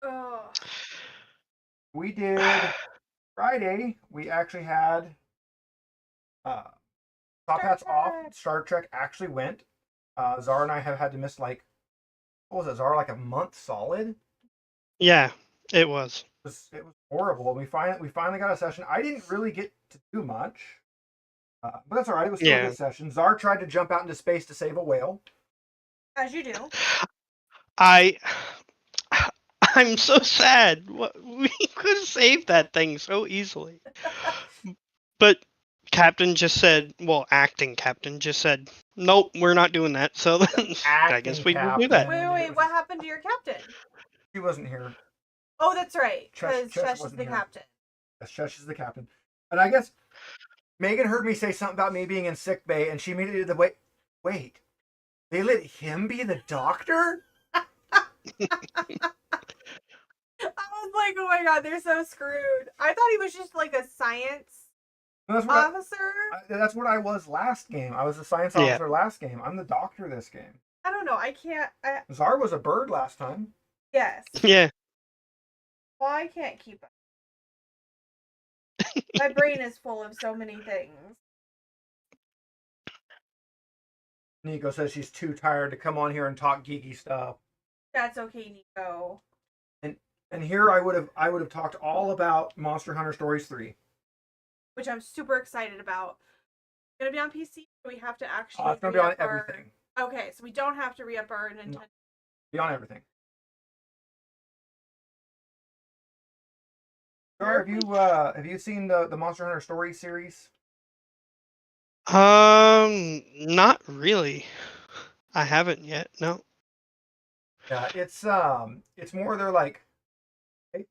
Oh. We did Friday. We actually had Top Hats off. Star Trek actually went. Zara and I have had to miss like, what was it, Zara, like a month solid? Yeah, it was. It was horrible. We finally got a session. I didn't really get to do much, but that's all right. It was still a good session. Zara tried to jump out into space to save a whale. As you do. I'm so sad. We could have saved that thing so easily. But Captain just said, well, acting Captain just said, nope, we're not doing that. So then I guess we will do that. Wait, what happened to your captain? She wasn't here. Oh, that's right, because Chesh is the captain. Yes, Chesh is the captain. And I guess Megan heard me say something about me being in sick bay, and she immediately did the wait, they let him be the doctor? I was like, oh my god, they're so screwed. I thought he was just like a science officer. That's what I was last game. I was a science officer last game. I'm the doctor this game. I don't know. I can't. Zar was a bird last time. Yes. Yeah. Well, I can't keep up. My brain is full of so many things. Nico says she's too tired to come on here and talk geeky stuff. That's okay, Nico. And here I would have talked all about Monster Hunter Stories 3. Which I'm super excited about. It's gonna be on PC, so we have to actually it's gonna be on everything. Okay, so we don't have to re-up our Nintendo. No. Be on everything. Sure, have you seen the Monster Hunter Stories series? Not really. I haven't yet. No. Yeah, it's more they're like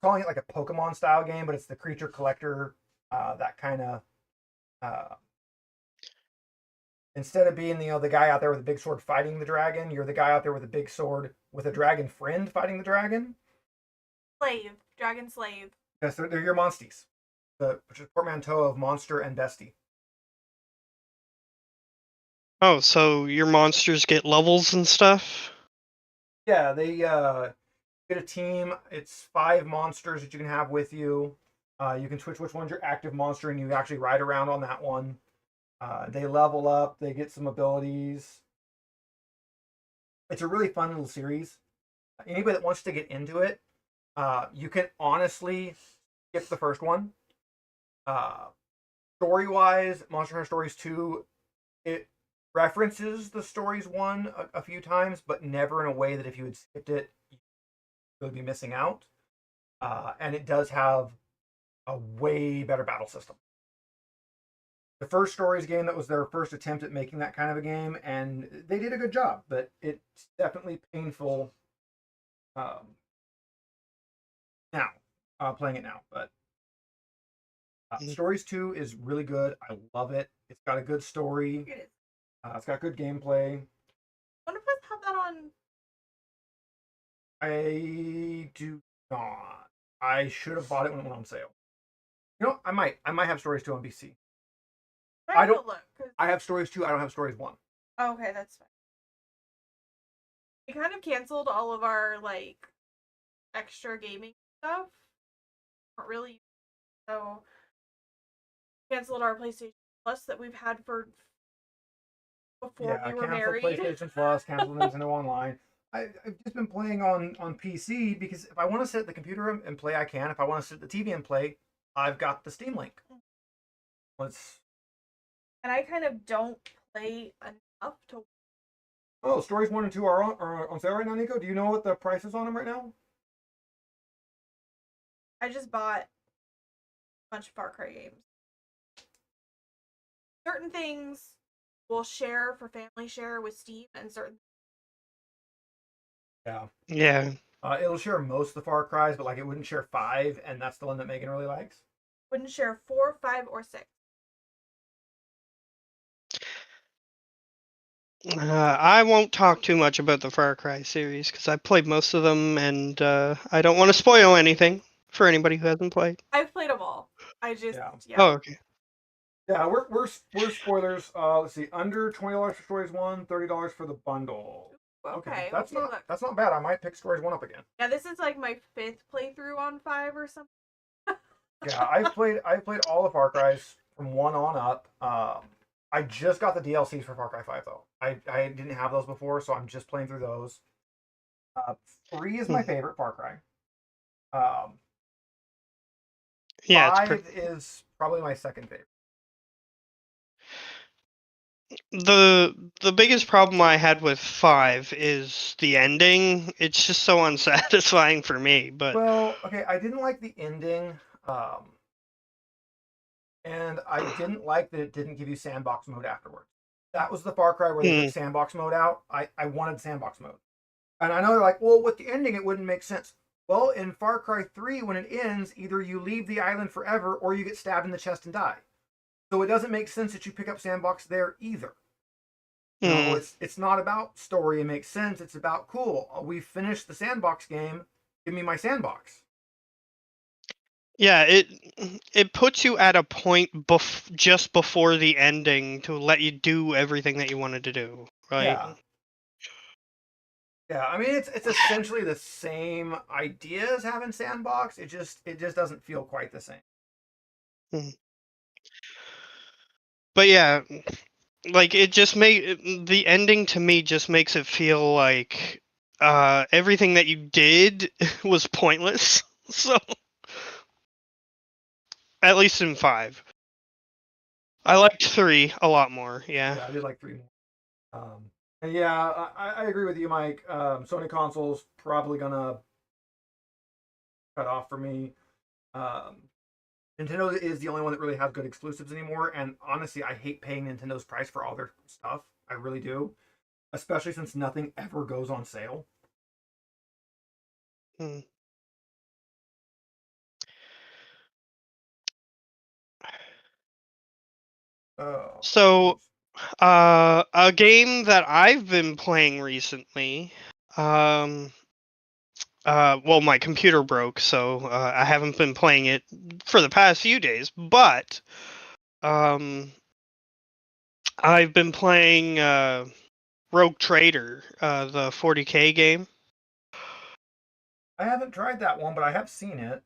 calling it like a Pokemon style game, but it's the creature collector, that kind of. Instead of being the guy out there with a big sword fighting the dragon, you're the guy out there with a big sword with a dragon friend fighting the dragon. Dragon slave. Yes, they're your monsties, which is portmanteau of monster and bestie. Oh, so your monsters get levels and stuff? Yeah, they get a team. It's 5 monsters that you can have with you. You can switch which one's your active monster, and you actually ride around on that one. They level up. They get some abilities. It's a really fun little series. Anybody that wants to get into it, you can honestly skip the first one. Story-wise, Monster Hunter Stories 2, it references the Stories 1 a few times, but never in a way that if you had skipped it, you would be missing out. And it does have a way better battle system. The first Stories game, that was their first attempt at making that kind of a game, and they did a good job, but it's definitely painful now, playing it now. But Stories 2 is really good. I love it. It's got a good story. It is. It's got good gameplay. I wonder if I have that on. I do not. I should have bought it when it went on sale. You know, I might have Stories 2 on PC. I don't look. I have Stories 2. I don't have Stories 1. Okay, that's fine. We kind of canceled all of our extra gaming stuff. Not really. So canceled our PlayStation Plus that we've had for before we were married. PlayStation Plus, canceled Nintendo Online. I've just been playing on PC because if I want to sit at the computer and play, I can. If I want to sit at the TV and play, I've got the Steam Link. And I kind of don't play enough to. Oh, Stories 1 and 2 are on sale right now, Nico. Do you know what the price is on them right now? I just bought a bunch of Far Cry games. Certain things will share for family share with Steam, and certain. Yeah. It'll share most of the Far Cries, but it wouldn't share 5, and that's the one that Megan really likes. Wouldn't share 4, 5, or 6. I won't talk too much about the Far Cry series because I've played most of them, and I don't want to spoil anything for anybody who hasn't played. I've played them all. Yeah. Oh, okay. Yeah, we're spoilers. Let's see, under $20 for Stories 1, $30 for the bundle. Okay, that's Okay, not look. that's not bad. I might pick Stories 1 up again. Yeah, this is like my 5th playthrough on 5 or something. Yeah, I've played all the Far Cry's from 1 on up. I just got the DLCs for Far Cry 5 though. I didn't have those before, so I'm just playing through those. Uh, 3 is my Hmm. favorite Far Cry. Um, Yeah, it's 5 is probably my second favorite. the biggest problem I had with 5 is the ending. It's just so unsatisfying for me. But Well, okay, I didn't like the ending. Um, and I didn't like that it didn't give you sandbox mode afterwards. That was the Far Cry where they hmm, took sandbox mode out. I wanted sandbox mode. And I know they're like, well, with the ending, it wouldn't make sense. Well, in Far Cry 3, when it ends, either you leave the island forever or you get stabbed in the chest and die. So it doesn't make sense that you pick up sandbox there either. You know, hmm. it's not about story and makes sense. It's about cool. We finished the sandbox game. Give me my sandbox. Yeah, it puts you at a point just before the ending to let you do everything that you wanted to do, right? Yeah, yeah. I mean, it's essentially the same idea as having sandbox. It just doesn't feel quite the same. Hmm. But yeah, like it just made the ending to me just makes it feel like everything that you did was pointless. So at least in 5. I liked 3 a lot more, yeah. Yeah, I did like 3 more. And yeah, I agree with you, Mike. Sony consoles probably gonna cut off for me. Um, Nintendo is the only one that really has good exclusives anymore. And honestly, I hate paying Nintendo's price for all their stuff. I really do, especially since nothing ever goes on sale. Hmm. Oh, So a game that I've been playing recently, um well, my computer broke, so I haven't been playing it for the past few days, but um I've been playing Rogue Trader, the 40K game. I haven't tried that one, but I have seen it.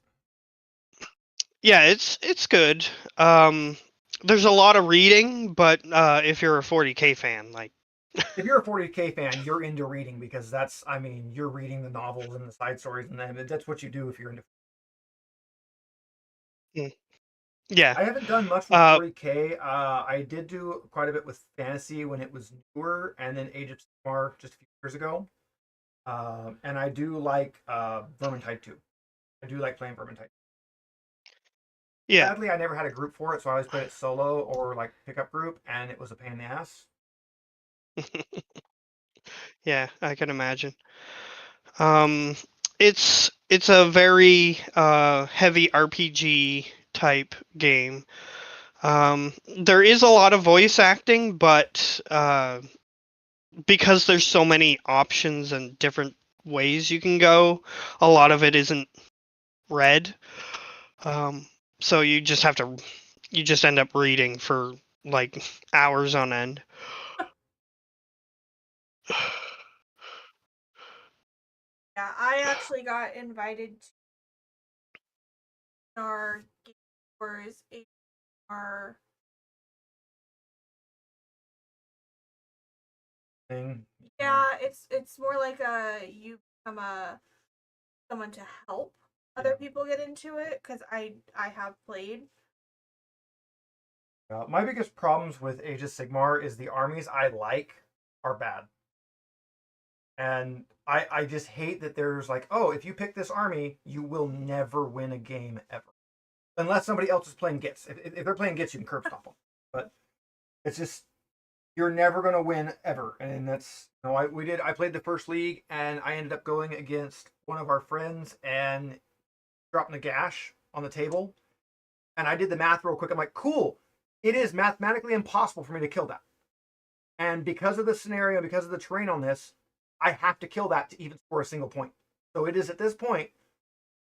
Yeah, it's good. Um, there's a lot of reading, but if you're a 40K fan, like, If you're a 40K fan, you're into reading because that's, I mean, you're reading the novels and the side stories, and then that's what you do if you're into. mm, yeah, I haven't done much with uh, 40K. I did do quite a bit with fantasy when it was newer, and then Age of Sigmar just a few years ago. And I do like Vermintide 2. I do like playing Vermintide. yeah, Sadly, I never had a group for it, so I always played it solo or like pickup group, and it was a pain in the ass. yeah, I can imagine. Um, it's a very heavy RPG type game. There is a lot of voice acting, but because there's so many options and different ways you can go, a lot of it isn't read. Um, so you just end up reading for like hours on end. Yeah, I actually got invited to our game stores our Thing. yeah, it's more like a you become a someone to help Yeah. other people get into it because I have played. My biggest problems with Age of Sigmar is the armies I like are bad. And I just hate that there's like, oh, if you pick this army, you will never win a game ever. Unless somebody else is playing Gits. If they're playing Gits, you can curb stomp them. But it's just, you're never going to win ever. And that's, you know, I played the first league and I ended up going against one of our friends and dropping a gash on the table. And I did the math real quick. I'm like, cool. It is mathematically impossible for me to kill that. And because of the scenario, because of the terrain on this, I have to kill that to even score a single point. So it is at this point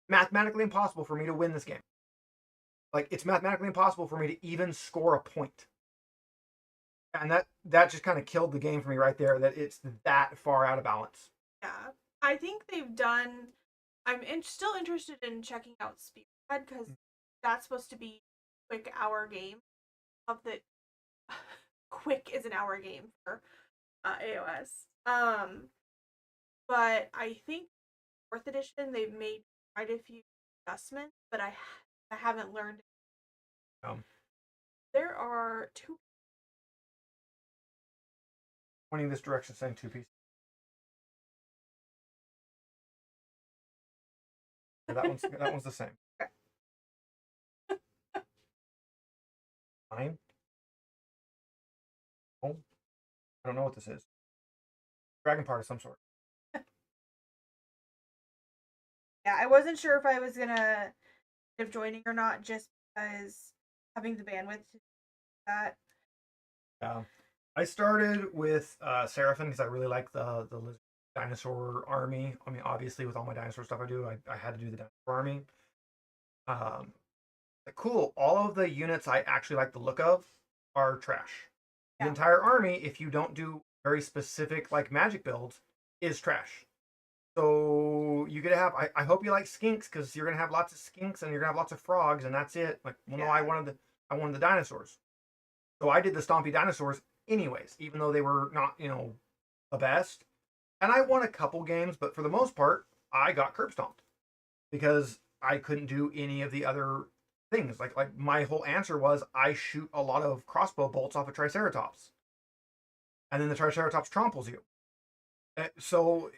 mathematically impossible for me to win this game. Like, it's mathematically impossible for me to even score a point. And that just kind of killed the game for me right there, that it's that far out of balance. Yeah. I think they've done. Still interested in checking out Speedhead because that's supposed to be a quick hour game. Of the quick is an hour game for AOS. But I think 4th edition they've made quite a few adjustments, but I haven't learned. There are 2 pointing this direction, saying 2 pieces. That one's the same. Fine. Oh, I don't know what this is. Dragon part of some sort. Yeah, I wasn't sure if I was gonna end up joining or not, just because having the bandwidth to do that. Yeah, I started with Seraphim because I really like the dinosaur army. I mean, obviously, with all my dinosaur stuff I do, I had to do the dinosaur army. Cool. All of the units I actually like the look of are trash. The entire army, if you don't do very specific like magic builds, is trash. So you get to have. I hope you like skinks because you're gonna have lots of skinks and you're gonna have lots of frogs and that's it. Like, well, no, I wanted the dinosaurs. So I did the stompy dinosaurs anyways, even though they were not, the best. And I won a couple games, but for the most part, I got curb stomped because I couldn't do any of the other things. Like my whole answer was I shoot a lot of crossbow bolts off a Triceratops, and then the Triceratops tramples you. So,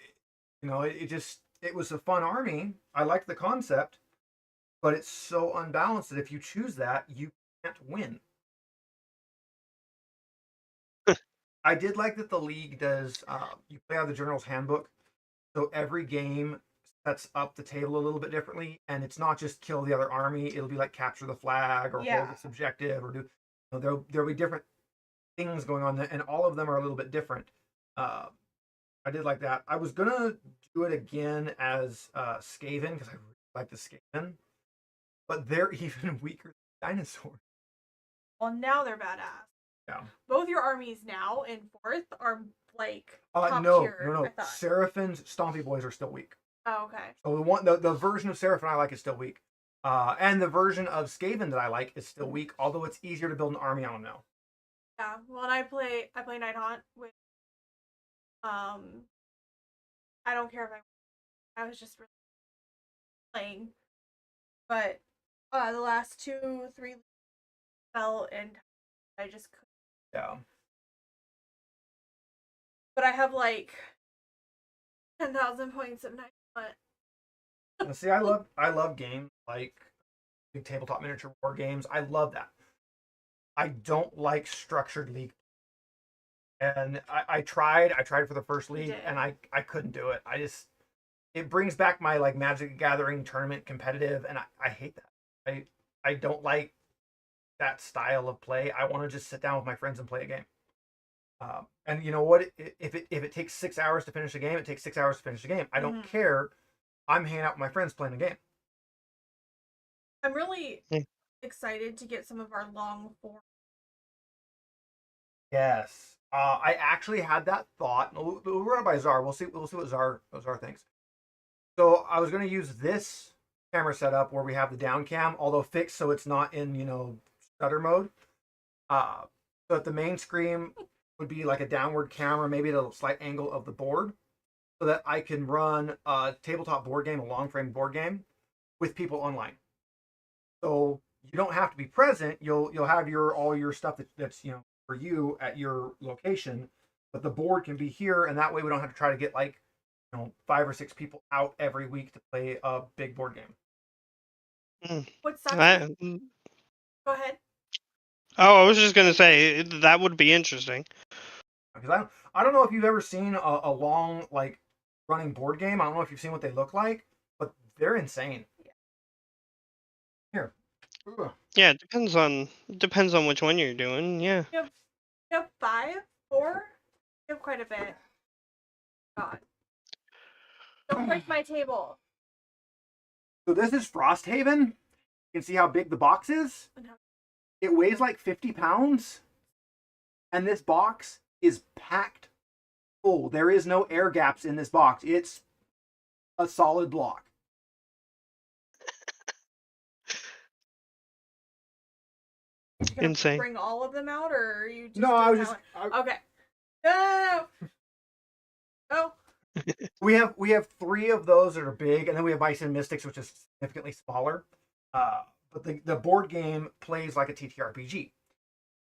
it was a fun army. I liked the concept, but it's so unbalanced that if you choose that, you can't win. I did like that the league does. You play out of the General's Handbook, so every game sets up the table a little bit differently, and it's not just kill the other army. It'll be like capture the flag or hold its objective, or do. There'll be different things going on, and all of them are a little bit different. I did like that. I was gonna do it again as Skaven because I really like the Skaven, but they're even weaker than dinosaurs. Well, now they're badass. Yeah. Both your armies now in 4th are like top tier. No. Seraphin's Stompy Boys are still weak. Oh, okay. So the version of Seraphim I like is still weak. And the version of Skaven that I like is still weak, although it's easier to build an army on them now. Yeah. Well, and I play Nighthaunt with I don't care if I was just really playing. But the last 2-3 fell and I just couldn't. Yeah. But I have like 10,000 points of Nighthaunt. See, I love games like big tabletop miniature war games. I love that. I don't like structured league. And I tried for the first league and I couldn't do it. It brings back my like Magic Gathering tournament competitive, and I hate that. I don't like that style of play. I want to just sit down with my friends and play a game. And you know what? If it takes 6 hours to finish a game, it takes 6 hours to finish a game. I don't care. I'm hanging out with my friends playing a game. I'm really excited to get some of our long form. Yes. I actually had that thought. We'll run it by Czar. We'll see what Czar thinks. So I was going to use this camera setup where we have the down cam, although fixed so it's not in stutter mode. So that the main screen would be like a downward camera, maybe at a slight angle of the board, so that I can run a tabletop board game, a long frame board game, with people online. So you don't have to be present. You'll have all your stuff that's for you at your location, but the board can be here, and that way we don't have to try to get 5 or 6 people out every week to play a big board game. What's that? Go ahead. Oh, I was just gonna say that would be interesting. Because I don't know if you've ever seen a long running board game. I don't know if you've seen what they look like, but they're insane. Here. Yeah, it depends on which one you're doing. Yeah. You have 5 4? You have quite a bit. God. Don't break my table. So this is Frosthaven. You can see how big the box is. It weighs like 50 pounds. And this box is packed full. There is no air gaps in this box. It's a solid block. You Insane. Bring all of them out, or are you just No, I was just okay. No. Oh. We have 3 of those that are big, and then we have Bison Mystics, which is significantly smaller. But the board game plays like a TTRPG,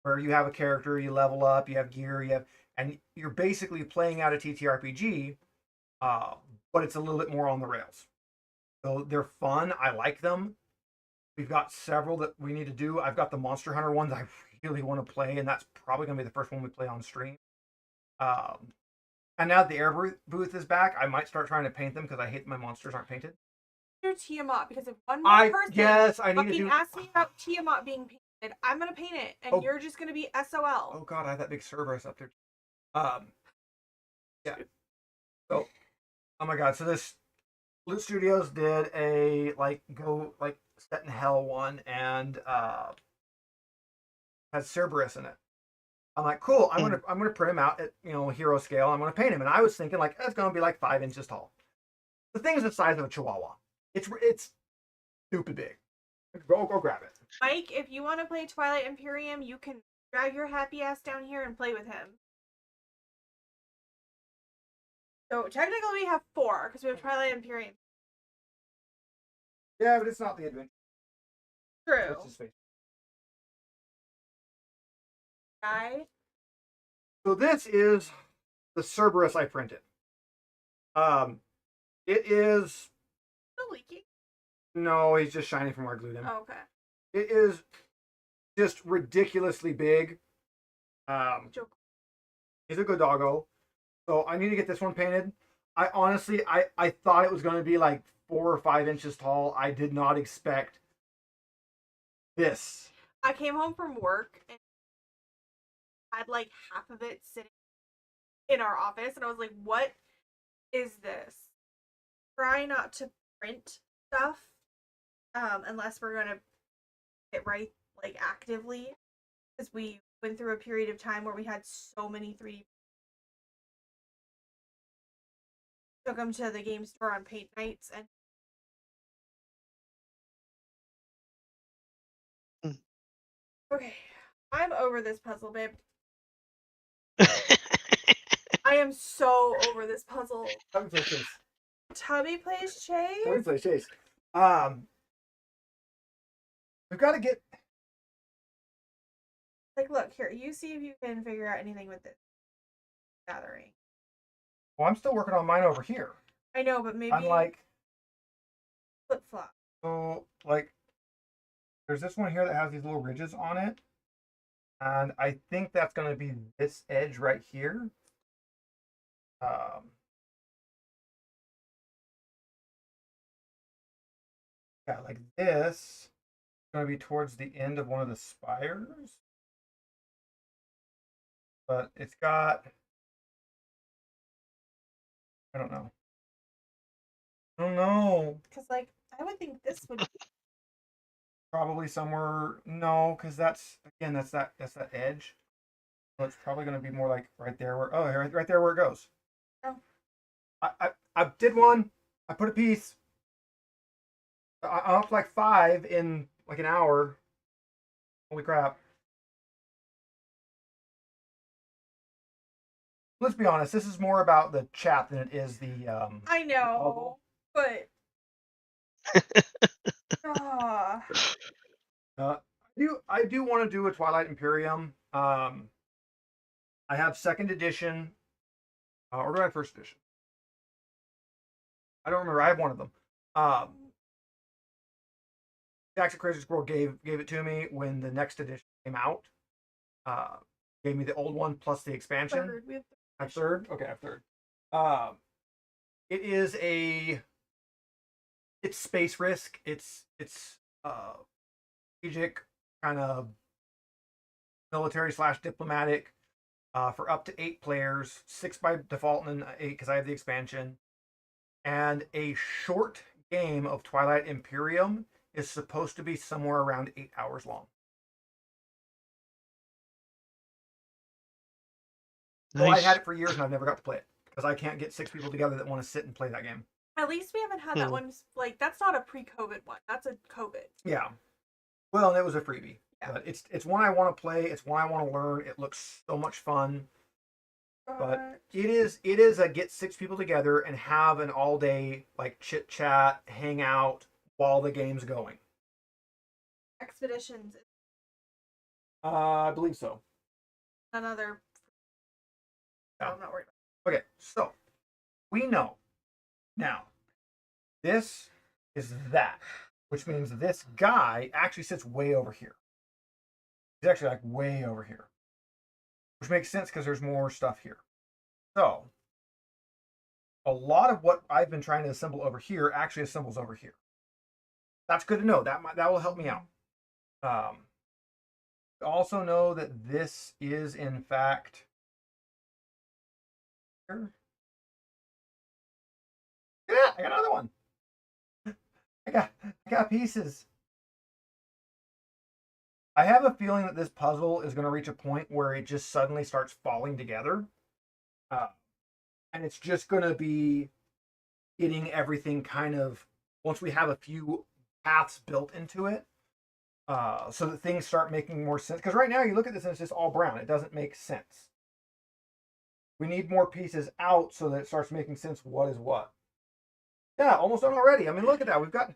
where you have a character, you level up, you have gear, and you're basically playing out a TTRPG, but it's a little bit more on the rails. So they're fun. I like them. We've got several that we need to do. I've got the Monster Hunter ones I really want to play, and that's probably going to be the first one we play on stream. And now that the air booth is back, I might start trying to paint them because I hate that my monsters aren't painted. Do Tiamat, because if one more person I need to do... ask me about Tiamat being painted, I'm gonna paint it, and you're just gonna be SOL. Oh god, I have that big Cerberus up there. Yeah. So, oh my god, so this Loot Studios did a set in hell one, and has Cerberus in it. I'm like, cool. I'm gonna print him out at hero scale. I'm gonna paint him, and I was thinking like it's gonna be like 5 inches tall. The thing's the size of a Chihuahua. It's stupid big. Go grab it, Mike. If you want to play Twilight Imperium, you can drag your happy ass down here and play with him. So technically we have 4 because we have Twilight Imperium. Yeah, but it's not the adventure. True. Guy. So this is the Cerberus I printed. It is Still leaking? No, he's just shiny from where I glued him. Oh, okay. It is just ridiculously big. He's a good doggo. So I need to get this one painted. I honestly thought it was going to be like 4 or 5 inches tall. I did not expect this. I came home from work and had like half of it sitting in our office, and I was like, what is this? Try not to print stuff unless we're gonna get right like actively, because we went through a period of time where we had so many 3D. Took them to the game store on paint nights, and okay, I'm over this puzzle, babe. I am so over this puzzle. Tubby plays Chase. Tubby plays Chase? Tubby plays Chase. We've got to get... Like, look, here, you see if you can figure out anything with this gathering. Well, I'm still working on mine over here. I know, but maybe... I'm like... flip-flop. So, like, there's this one here that has these little ridges on it. And I think that's going to be this edge right here. Yeah, like this is going to be towards the end of one of the spires. But it's got... I don't know. Because, like, I would think this would... Probably somewhere... No, because that's that edge. So it's probably going to be more like right there where... Oh, right there where it goes. Oh. I did one. I put a piece. I'm up to like 5 in like an hour. Holy crap. Let's be honest, this is more about the chat than it is the I know, but I do want to do a Twilight Imperium. I have 2nd edition, or do I have 1st edition? I don't remember. I have one of them. Jackson Crazy Squirrel gave it to me when the next edition came out. Gave me the old one plus the expansion. Third. We have I'm 3rd? Okay, I'm 3rd. It is it's space risk. It's strategic, kind of military / diplomatic. for up to 8 players, 6 by default and then 8 because I have the expansion. And a short game of Twilight Imperium is supposed to be somewhere around 8 hours long. So I had it for years and I've never got to play it because I can't get 6 people together that want to sit and play that game. At least we haven't had that one. Like, that's not a pre-COVID one. That's a COVID. Yeah. Well, and it was a freebie. Yeah. But it's one I want to play. It's one I want to learn. It looks so much fun. But it is a get 6 people together and have an all day like chit chat, hang out while the game's going. Expeditions. I believe so. Another. Yeah. I'm not worried about it. Okay, so we know now this is that, which means this guy actually sits way over here. He's actually like way over here, which makes sense because there's more stuff here. So a lot of what I've been trying to assemble over here actually assembles over here. That's good to know. That will help me out. Also know that this is in fact here. Yeah, I got another one. I got pieces. I have a feeling that this puzzle is going to reach a point where it just suddenly starts falling together. And it's just going to be getting everything kind of, once we have a few paths built into it, so that things start making more sense. Because right now you look at this and it's just all brown. It doesn't make sense. We need more pieces out so that it starts making sense what is what. Yeah, almost done already. I mean, look at that. We've got...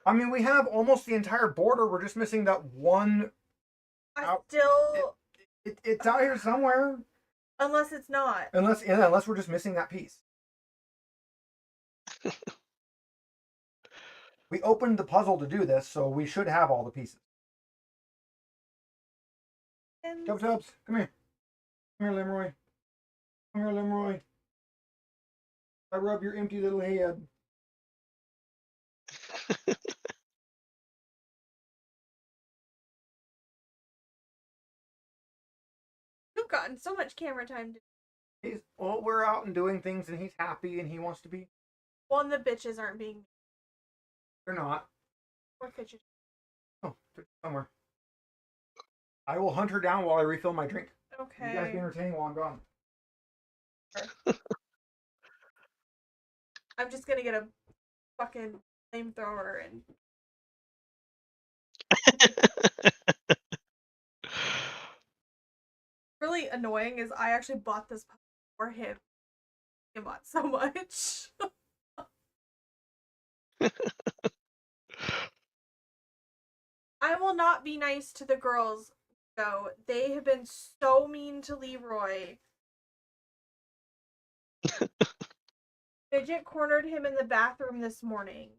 I mean, we have almost the entire border. We're just missing that one. It's out here somewhere. Unless it's not. Unless we're just missing that piece. We opened the puzzle to do this, so we should have all the pieces. Tubs, come here. Come here, Leroy. Come here, Leroy. I rub your empty little head. You've gotten so much camera time. We're out and doing things, and he's happy, and he wants to be. Well, and the bitches aren't being. They're not. Or fidget. Oh, somewhere. I will hunt her down while I refill my drink. Okay. You guys be entertaining while I'm gone. I'm just gonna get a fucking flamethrower and. Really annoying is I actually bought this for him. I bought so much. I will not be nice to the girls, though. They have been so mean to Leroy. Fidget cornered him in the bathroom this morning.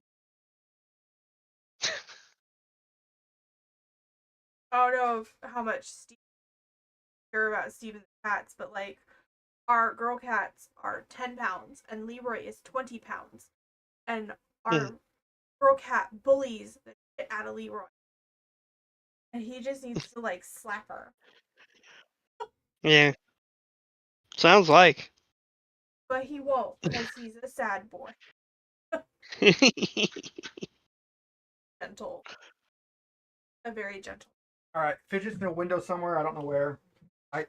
I don't know how much Steve care about Steven's cats, but like our girl cats are 10 pounds and Leroy is 20 pounds. And our girl cat bullies the shit out of Leroy. And he just needs to like slap her. Yeah. Sounds like. But he won't because he's a sad boy. Gentle. A very gentle. Alright, Fidget's in a window somewhere. I don't know where. I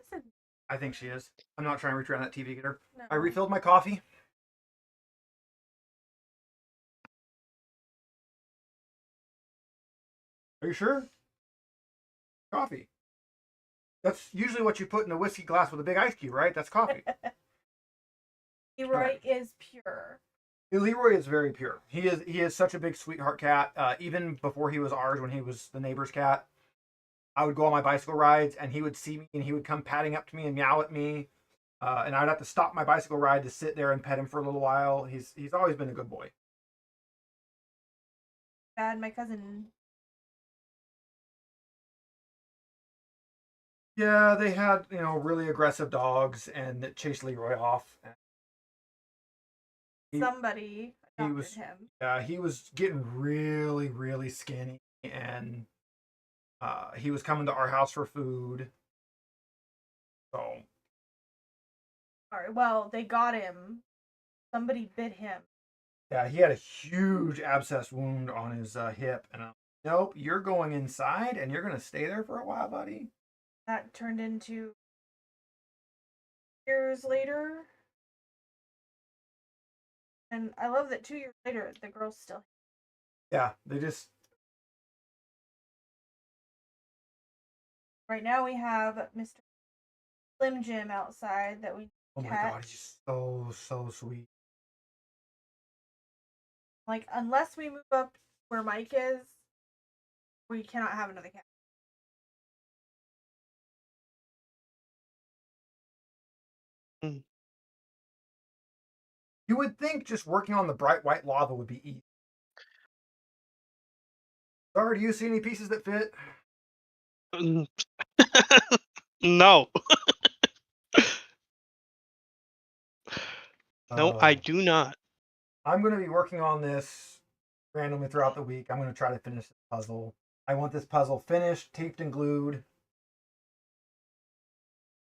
think she is. I'm not trying to reach around that TV, get her. No. I refilled my coffee. Are you sure? Coffee. That's usually what you put in a whiskey glass with a big ice cube, right? That's coffee. Leroy is pure. Leroy is very pure. He is such a big sweetheart cat. Even before he was ours, when he was the neighbor's cat, I would go on my bicycle rides and he would see me and he would come padding up to me and meow at me. And I'd have to stop my bicycle ride to sit there and pet him for a little while. He's always been a good boy. Dad, my cousin. Yeah, they had, really aggressive dogs and that chased Leroy off. Somebody adopted him. Yeah, he was getting really, really skinny and He was coming to our house for food. So. Alright, well, they got him. Somebody bit him. Yeah, he had a huge abscess wound on his hip, and nope, you're going inside, and you're gonna stay there for a while, buddy. That turned into years later. And I love that 2 years later, the girl's still here. Yeah, they just. Right now we have Mr. Slim Jim outside that we Oh my god, he's so sweet. Like, unless we move up where Mike is, we cannot have another cat. Mm. You would think just working on the bright white lava would be easy. Sorry, do you see any pieces that fit? No. No, I do not. I'm going to be working on this randomly throughout the week. I'm going to try to finish this puzzle. I want this puzzle finished, taped, and glued.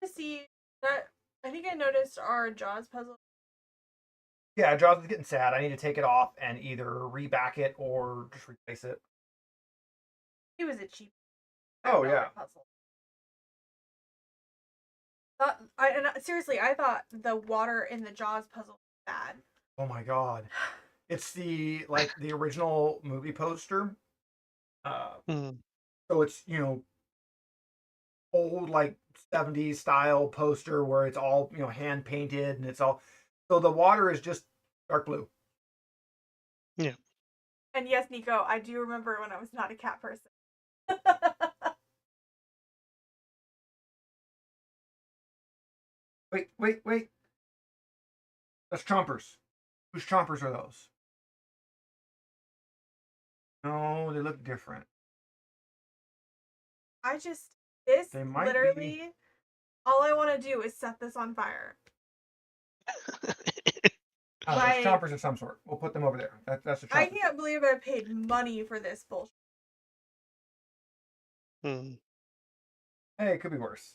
To see that, I think I noticed our Jaws puzzle. Yeah, Jaws is getting sad. I need to take it off and either reback it or just replace it. It was a cheap. Oh yeah. Puzzle. Seriously, I thought the water in the Jaws puzzle was bad. Oh my god. It's the original movie poster. So it's, old 70s style poster where it's all, hand painted and it's all, so the water is just dark blue. Yeah. And yes, Nico, I do remember when I was not a cat person. Wait. That's chompers. Whose chompers are those? No, they look different. They might literally be. All I want to do is set this on fire. Chompers of some sort. We'll put them over there. That's a chomper. I can't believe I paid money for this bullshit. Hey, it could be worse.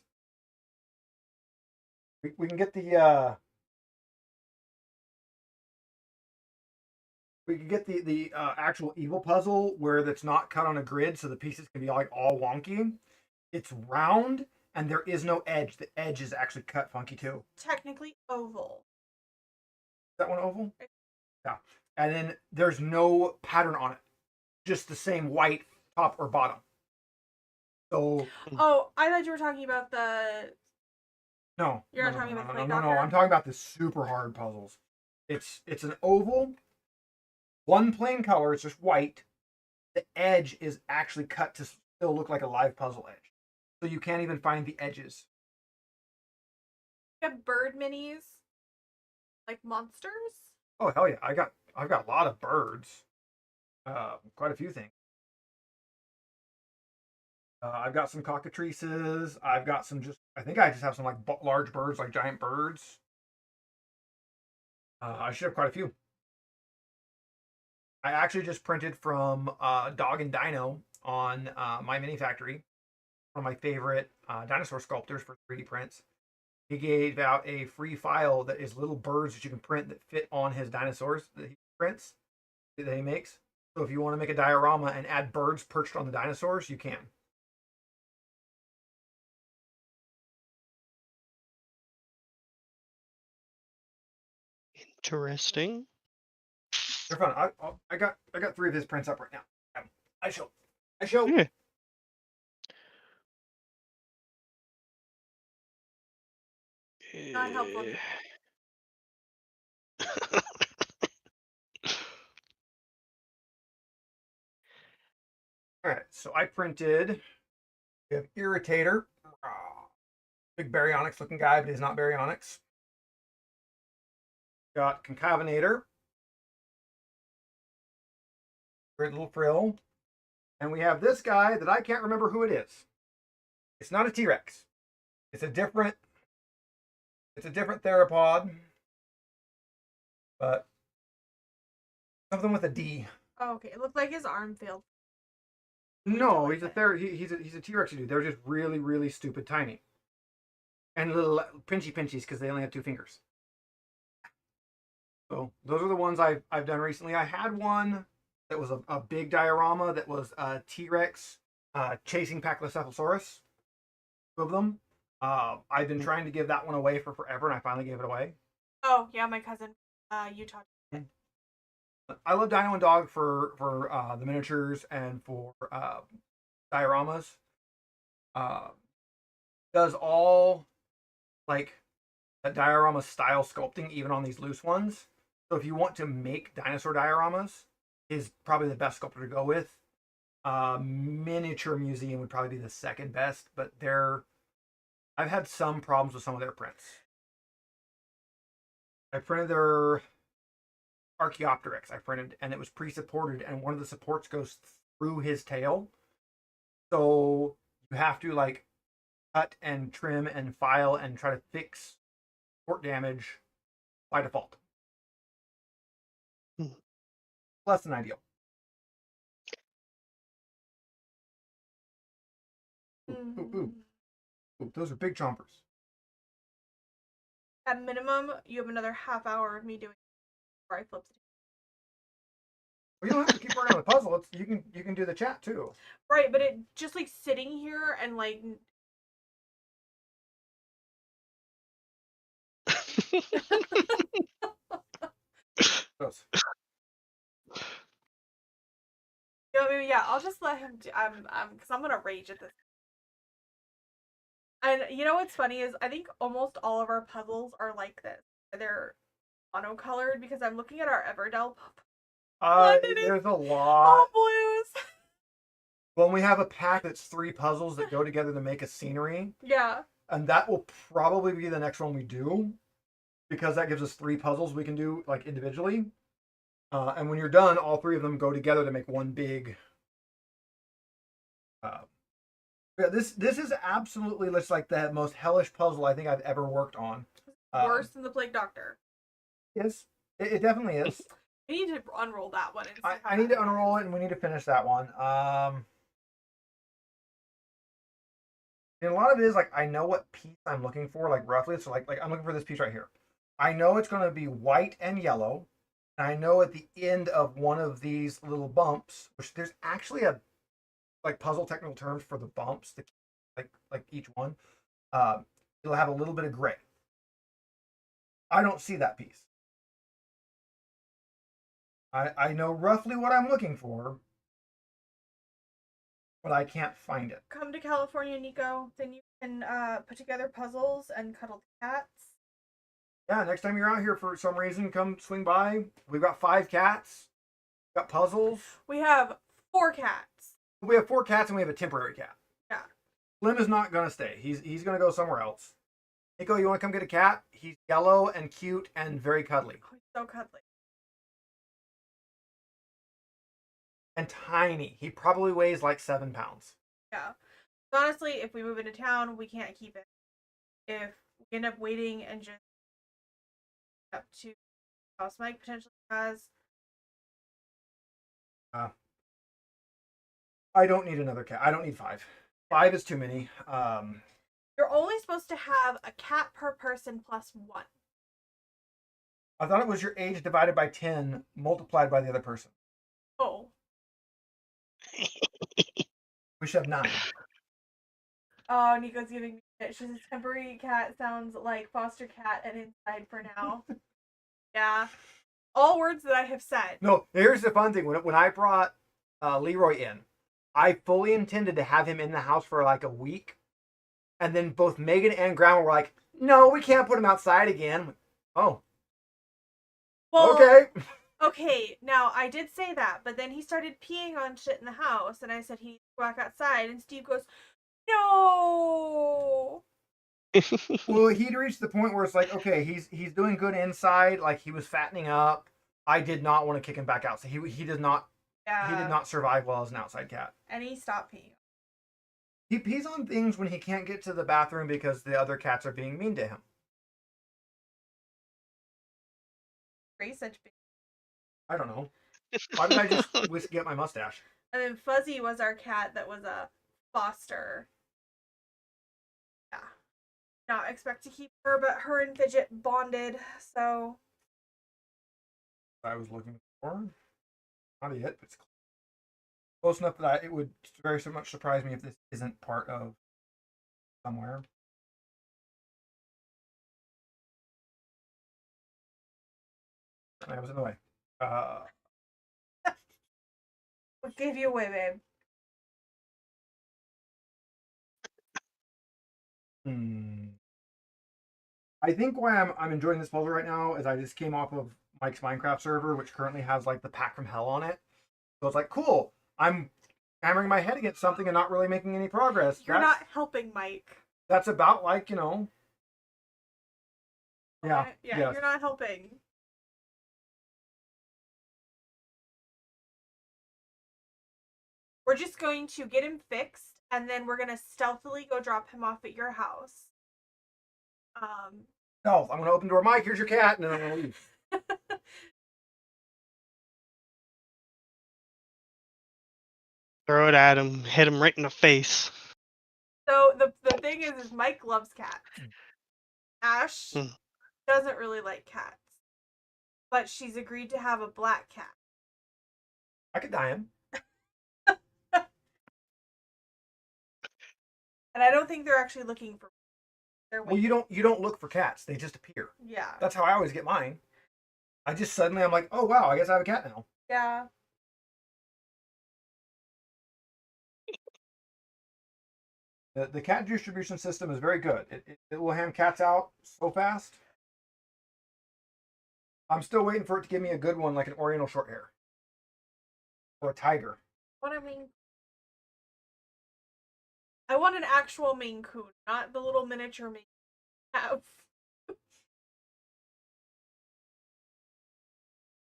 We can get the actual evil puzzle where that's not cut on a grid, so the pieces can be all wonky. It's round and there is no edge. The edge is actually cut funky too. Technically oval. Is that one oval? Yeah. And then there's no pattern on it. Just the same white top or bottom. So. Oh, I thought you were talking about the. No. You're not talking about the No. I'm talking about the super hard puzzles. It's an oval. One plain color. It's just white. The edge is actually cut to still look like a live puzzle edge. So you can't even find the edges. You have bird minis? Like monsters? Oh hell yeah. I've got a lot of birds. Quite a few things. I've got some cockatrices. I've got some I think I just have some large birds, like giant birds. I should have quite a few. I actually just printed from Dog and Dino on My Mini Factory, one of my favorite dinosaur sculptors for 3D prints. He gave out a free file that is little birds that you can print that fit on his dinosaurs that he prints, that he makes. So if you want to make a diorama and add birds perched on the dinosaurs, you can. Interesting. They're fun. I got 3 of his prints up right now. I show. Yeah. Not helpful. All right, so I printed. We have Irritator, big baryonyx looking guy, but he's not baryonyx. Got Concavenator, great little frill, and we have this guy that I can't remember who it is. It's not a T-Rex. It's a different theropod, but something with a D. Oh, okay. It looked like his arm failed. No, he's he's a T-Rex dude. They're just really, really stupid tiny. And little pinchy pinchies because they only have 2 fingers. So those are the ones I've done recently. I had one that was a big diorama that was a T-Rex chasing Pachycephalosaurus. 2 of them. I've been trying to give that one away for forever, and I finally gave it away. Oh yeah, my cousin, Utah. I love Dino and Dog for the miniatures and for dioramas. Uh, does all like a diorama style sculpting even on these loose ones. So if you want to make dinosaur dioramas, is probably the best sculptor to go with. Miniature Museum would probably be the second best, but I've had some problems with some of their prints. I printed their Archaeopteryx. I printed, and it was pre-supported, and one of the supports goes through his tail. So you have to like cut and trim and file and try to fix support damage by default. Less than ideal. Ooh. Ooh, those are big chompers. At minimum, you have another half hour of me doing before I flip it. Well, you don't have to keep working on the puzzle. You can do the chat too. Right, but it just like sitting here and like. Yeah, I'll just let him. Because I'm gonna rage at this. And you know what's funny is I think almost all of our puzzles are like this. They're monocolored because I'm looking at our Everdell. There's a all lot. blues. When we have a pack that's 3 puzzles that go together to make a scenery. Yeah. And that will probably be the next one we do, because that gives us 3 puzzles we can do like individually. And when you're done, all 3 of them go together to make one big. Yeah, this is absolutely just like the most hellish puzzle I think I've ever worked on. Worse than the Plague Doctor. Yes, it definitely is. I need to unroll that one. I need to unroll it, and we need to finish that one. And a lot of it is like I know what piece I'm looking for, like roughly. So like I'm looking for this piece right here. I know it's going to be white and yellow, and I know at the end of one of these little bumps, which there's actually a like puzzle technical terms for the bumps, like each one. It'll have a little bit of gray. I don't see that piece. I know roughly what I'm looking for, but I can't find it. Come to California, Nico. Then you can put together puzzles and cuddle cats. Yeah, next time you're out here for some reason, come swing by. We've got 5 cats. We've got puzzles. We have 4 cats. We have 4 cats and we have a temporary cat. Yeah. Slim is not gonna stay. He's gonna go somewhere else. Nico, you want to come get a cat? He's yellow and cute and very cuddly. Oh, he's so cuddly. And tiny. He probably weighs like 7 pounds. Yeah. Honestly, if we move into town, we can't keep it. If we end up waiting and just up to house Mike potentially has. I don't need another cat. I don't need 5. 5 is too many. You're only supposed to have a cat per person plus 1. I thought it was your age divided by 10 multiplied by the other person. Oh. We should have 9. Oh, Nico's giving me shit. She says temporary cat sounds like foster cat and inside for now. Yeah. All words that I have said. No, here's the fun thing. When I brought Leroy in, I fully intended to have him in the house for like a week. And then both Megan and Grandma were like, no, we can't put him outside again. Oh. Well, okay. Okay, now I did say that, but then he started peeing on shit in the house, and I said he needs to go back outside, and Steve goes, no. Well, he'd reached the point where it's like, okay, he's doing good inside, like he was fattening up. I did not want to kick him back out. So he did not survive well as an outside cat. And he stopped peeing. He pees on things when he can't get to the bathroom because the other cats are being mean to him. Grace such big. I don't know. Why did I just whisk at my mustache? And then Fuzzy was our cat that was a foster. Yeah. Not expect to keep her, but her and Fidget bonded, so. I was looking for. Not yet, but it's close enough that it would very so much surprise me if this isn't part of somewhere. I was in the way. What gave you away, babe? I think why I'm enjoying this puzzle right now is I just came off of Mike's Minecraft server, which currently has like the pack from hell on it. So it's like, cool. I'm hammering my head against something and not really making any progress. You're not helping Mike. That's about like, you know. Yeah. Yeah, yes. You're not helping. We're just going to get him fixed, and then we're gonna stealthily go drop him off at your house. No, I'm gonna open the door. Mike, here's your cat, and then I'm gonna leave. Throw it at him, hit him right in the face. So the thing is Mike loves cats. Ash doesn't really like cats, but she's agreed to have a black cat. I could dye him. And I don't think they're actually looking for. Well, you don't look for cats; they just appear. Yeah. That's how I always get mine. I just suddenly I'm like, oh wow, I guess I have a cat now. Yeah. The cat distribution system is very good. It will hand cats out so fast. I'm still waiting for it to give me a good one, like an Oriental short hair or a tiger. What I mean, I want an actual Maine Coon, not the little miniature Maine Coon.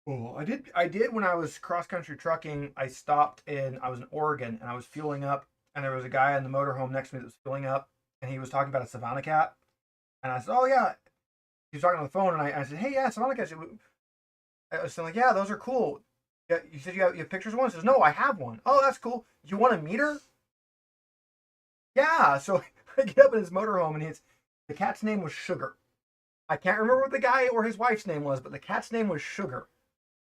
Oh, I did when I was cross country trucking. I was in Oregon and I was fueling up, and there was a guy in the motorhome next to me that was filling up, and he was talking about a Savannah cat, and I said, oh yeah, he was talking on the phone, and I said, hey yeah, Savannah cat. I was saying like, yeah, those are cool. Yeah, you said you have pictures of one. He says, no, I have one. Oh, that's cool. You want to meet her? Yeah. So I get up in his motorhome, and the cat's name was Sugar. I can't remember what the guy or his wife's name was, but the cat's name was Sugar.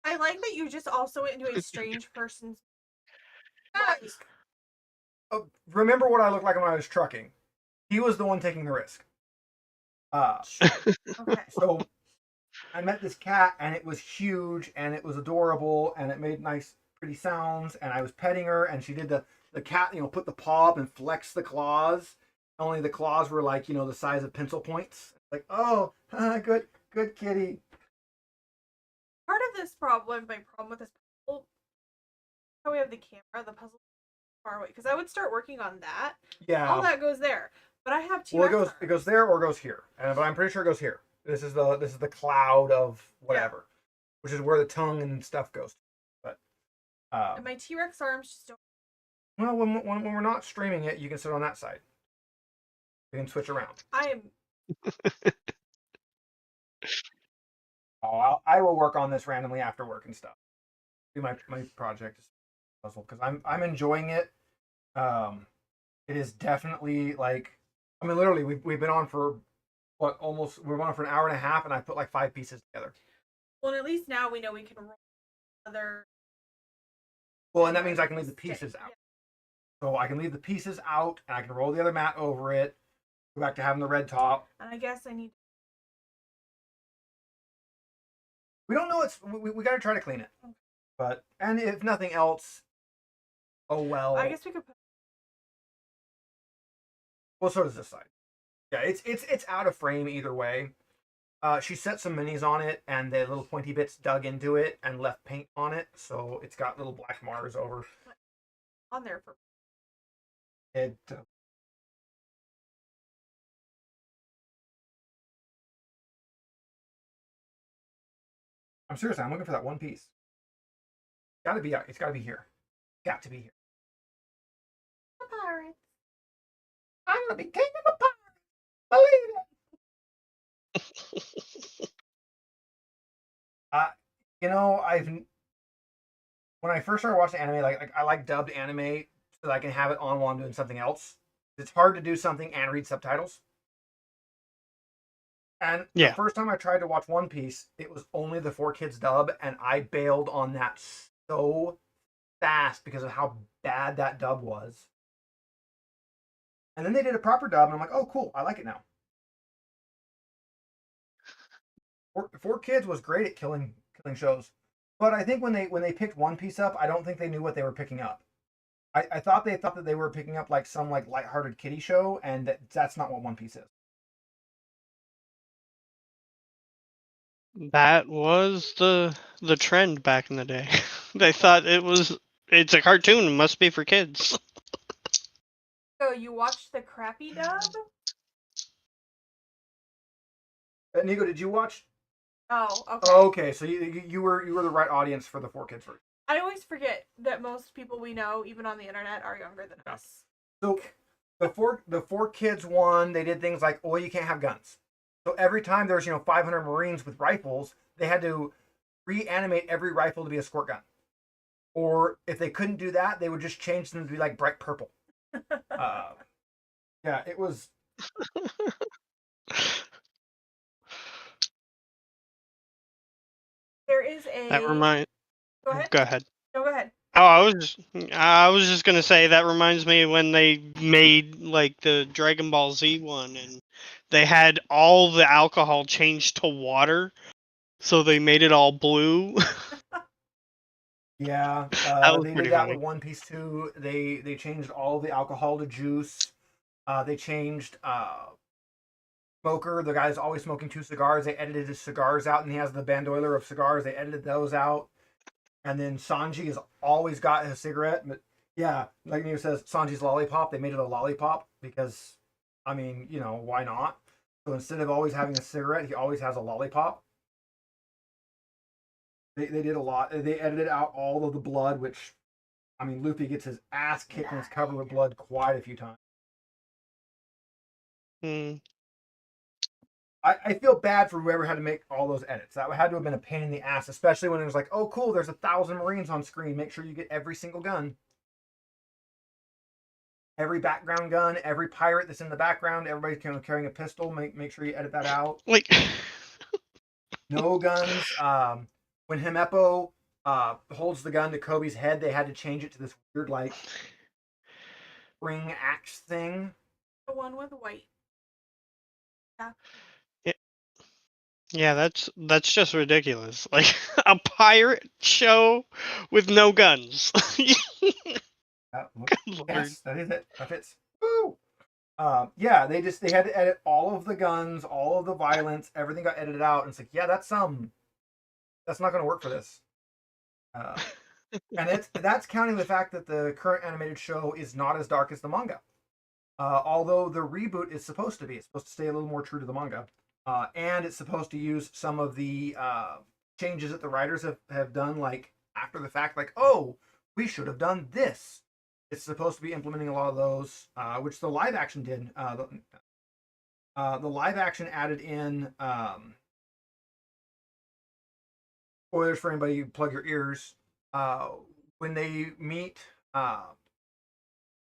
I like that you just also went into a strange person's. Remember what I looked like when I was trucking. He was the one taking the risk. Okay. So I met this cat, and it was huge, and it was adorable, and it made nice, pretty sounds, and I was petting her, and she did the cat, put the paw up and flex the claws. Only the claws were like, the size of pencil points. Like, oh, good kitty. Part of this problem, my problem with this puzzle, how we have the camera, the puzzle far away, because I would start working on that. Yeah. All that goes there, but I have two. Well, it goes there or it goes here, but I'm pretty sure it goes here. This is the cloud of whatever, which is where the tongue and stuff goes. But and my T-Rex arms just don't. Well, when we're not streaming it, you can sit on that side. You can switch around. I am. I will work on this randomly after work and stuff. Do my project puzzle because I'm enjoying it. It is definitely like, I mean, literally we've been on for we're on for an hour and a half, and I put like 5 pieces together. Well, and at least now we know we can roll other. Well, and that means I can leave the pieces out. So I can leave the pieces out, and I can roll the other mat over it. Go back to having the red top. And I guess I need. We don't know we got to try to clean it. But and if nothing else, oh well. I guess we could put. Well, so does this side. Yeah, it's out of frame either way. She set some minis on it, and the little pointy bits dug into it and left paint on it, so it's got little black marks over On there for. it. I'm serious. I'm looking for that one piece. It's got to be. It's got to be here. Got to be here. The pirates. I'm gonna be king of the pirates. Believe it. I've when I first started watching anime, like I like dubbed anime so that I can have it on while I'm doing something else. It's hard to do something and read subtitles. And the Yeah, first time I tried to watch One Piece, it was only the 4 Kids dub, and I bailed on that so fast because of how bad that dub was. And then they did a proper dub, and I'm like, oh, cool, I like it now. 4 Kids was great at killing shows, but I think when they picked One Piece up, I don't think they knew what they were picking up. I thought that they were picking up like some like lighthearted kiddie show, and that's not what One Piece is. that was the trend back in the day. They thought it's a cartoon, it must be for kids. So you watched the crappy dub? Nico, did you watch? Oh, okay. Oh, okay, so you were the right audience for the 4 Kids version. I always forget that most people we know, even on the internet, are younger than us. So the four kids one, they did things like, oh, you can't have guns. So every time there's 500 Marines with rifles, they had to reanimate every rifle to be a squirt gun. Or if they couldn't do that, they would just change them to be like bright purple. Yeah, it was. There is a. That remind. Go ahead. Go ahead. No, go ahead. Oh, I was just gonna say that reminds me when they made like the Dragon Ball Z one, and they had all the alcohol changed to water, so they made it all blue. Yeah, That was they pretty did that funny. with One Piece too. They changed all the alcohol to juice. They changed Smoker, the guy's always smoking 2 cigars. They edited his cigars out, and he has the bandolier of cigars. They edited those out. And then Sanji has always got his cigarette. But yeah, like Neo says, Sanji's lollipop. They made it a lollipop because, I mean, why not? So instead of always having a cigarette, he always has a lollipop. They did a lot. They edited out all of the blood, which, I mean, Luffy gets his ass kicked and is covered with blood quite a few times. Hmm. I feel bad for whoever had to make all those edits. That had to have been a pain in the ass, especially when it was like, oh, cool, there's 1,000 Marines on screen. Make sure you get every single gun. Every background gun, every pirate that's in the background, everybody's carrying a pistol. Make sure you edit that out. Like, No guns. When Himepo holds the gun to Kobe's head, they had to change it to this weird like spring axe thing. The one with white. yeah, yeah, that's just ridiculous. Like a pirate show with no guns. Good Lord. Yes, that is it. That fits. Woo! Yeah, they had to edit all of the guns, all of the violence, everything got edited out, and it's like, yeah, that's not going to work for this. And that's counting the fact that the current animated show is not as dark as the manga. Although the reboot is supposed to be, it's supposed to stay a little more true to the manga, and it's supposed to use some of the changes that the writers have done, like after the fact, like, oh, we should have done this. It's supposed to be implementing a lot of those, which the live action did. The live action added in spoilers for anybody. Plug your ears. When they meet the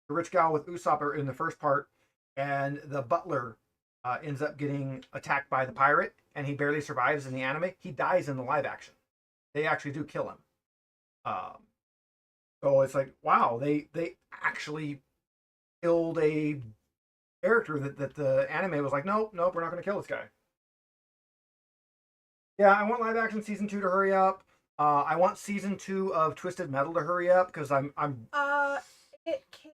rich gal with Usopp in the first part, and the butler ends up getting attacked by the pirate, and he barely survives in the anime. He dies in the live action. They actually do kill him. So it's like, wow, they actually killed a character that the anime was like, nope, we're not going to kill this guy. Yeah, I want live action season 2 to hurry up. I want season 2 of Twisted Metal to hurry up because I'm. It can't.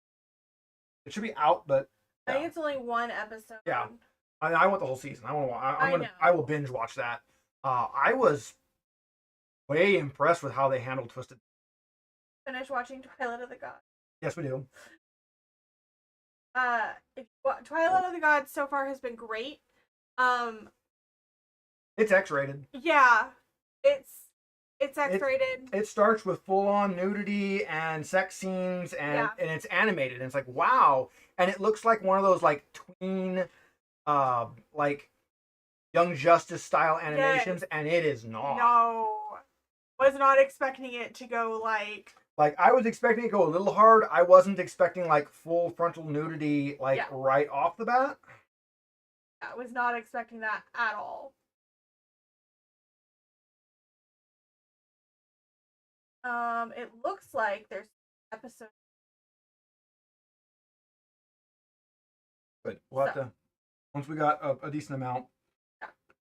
It should be out, but I think it's only one episode. Yeah. I want the whole season. I will binge watch that. I was way impressed with how they handled Twisted. Finish watching Twilight of the Gods. Yes, we do. Twilight of the Gods so far has been great. It's X-rated. Yeah, it's X-rated. It starts with full-on nudity and sex scenes, and it's animated. And it's like, wow, and it looks like one of those like tween, like Young Justice style animations, and it is not. No, Was not expecting it to go like. Like, I was expecting it to go a little hard. I wasn't expecting, like, full frontal nudity, like, Yeah. right off the bat. I was not expecting that at all. It looks like there's episode. But we'll have to, once we got a decent amount. Yeah.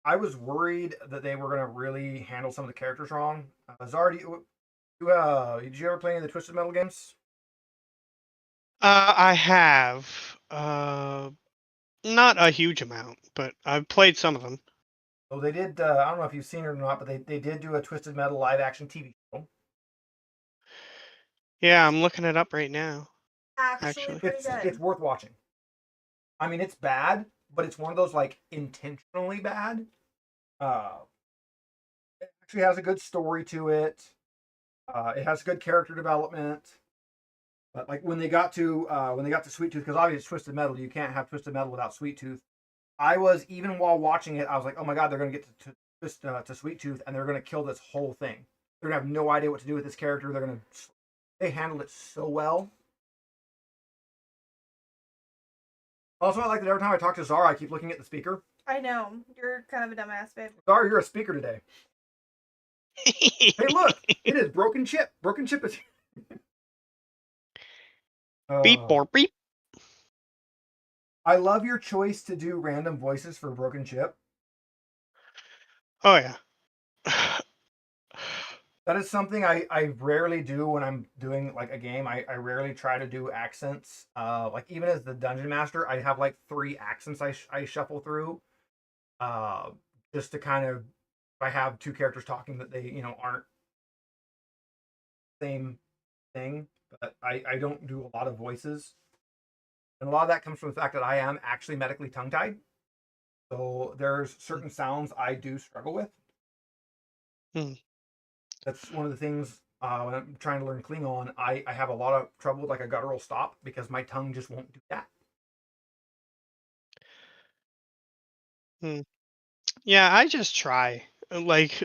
I was worried that they were going to really handle some of the characters wrong. Zara, did you ever play any of the Twisted Metal games? I have. Not a huge amount, but I've played some of them. So they did, I don't know if you've seen it or not, but they did do a Twisted Metal live action TV show. Yeah, I'm looking it up right now. Actually, pretty good. It's worth watching. I mean, it's bad, but it's one of those, like, intentionally bad. It actually has a good story to it. It has good character development. But like when they got to Sweet Tooth, because obviously it's Twisted Metal, you can't have Twisted Metal without Sweet Tooth. I was, even while watching it, I was like, oh my god, they're gonna get to Sweet Tooth and they're gonna kill this whole thing. They're gonna have no idea what to do with this character. They handled it so well. Also, I like that every time I talk to Zara, I keep looking at the speaker. I know. You're kind of a dumbass, babe. Zara, you're a speaker today. Hey, look! It is Broken Chip. Broken Chip is Beep or beep. I love your choice to do random voices for Broken Chip. Oh, yeah. That is something I rarely do when I'm doing like a game. I rarely try to do accents. Like even as the dungeon master, I have like 3 accents I shuffle through. Just to kind of, if I have 2 characters talking that they aren't same thing, but I don't do a lot of voices, and a lot of that comes from the fact that I am actually medically tongue tied. So there's certain sounds I do struggle with. That's one of the things when I'm trying to learn Klingon, I have a lot of trouble with like a guttural stop because my tongue just won't do that. Yeah, I just try. Like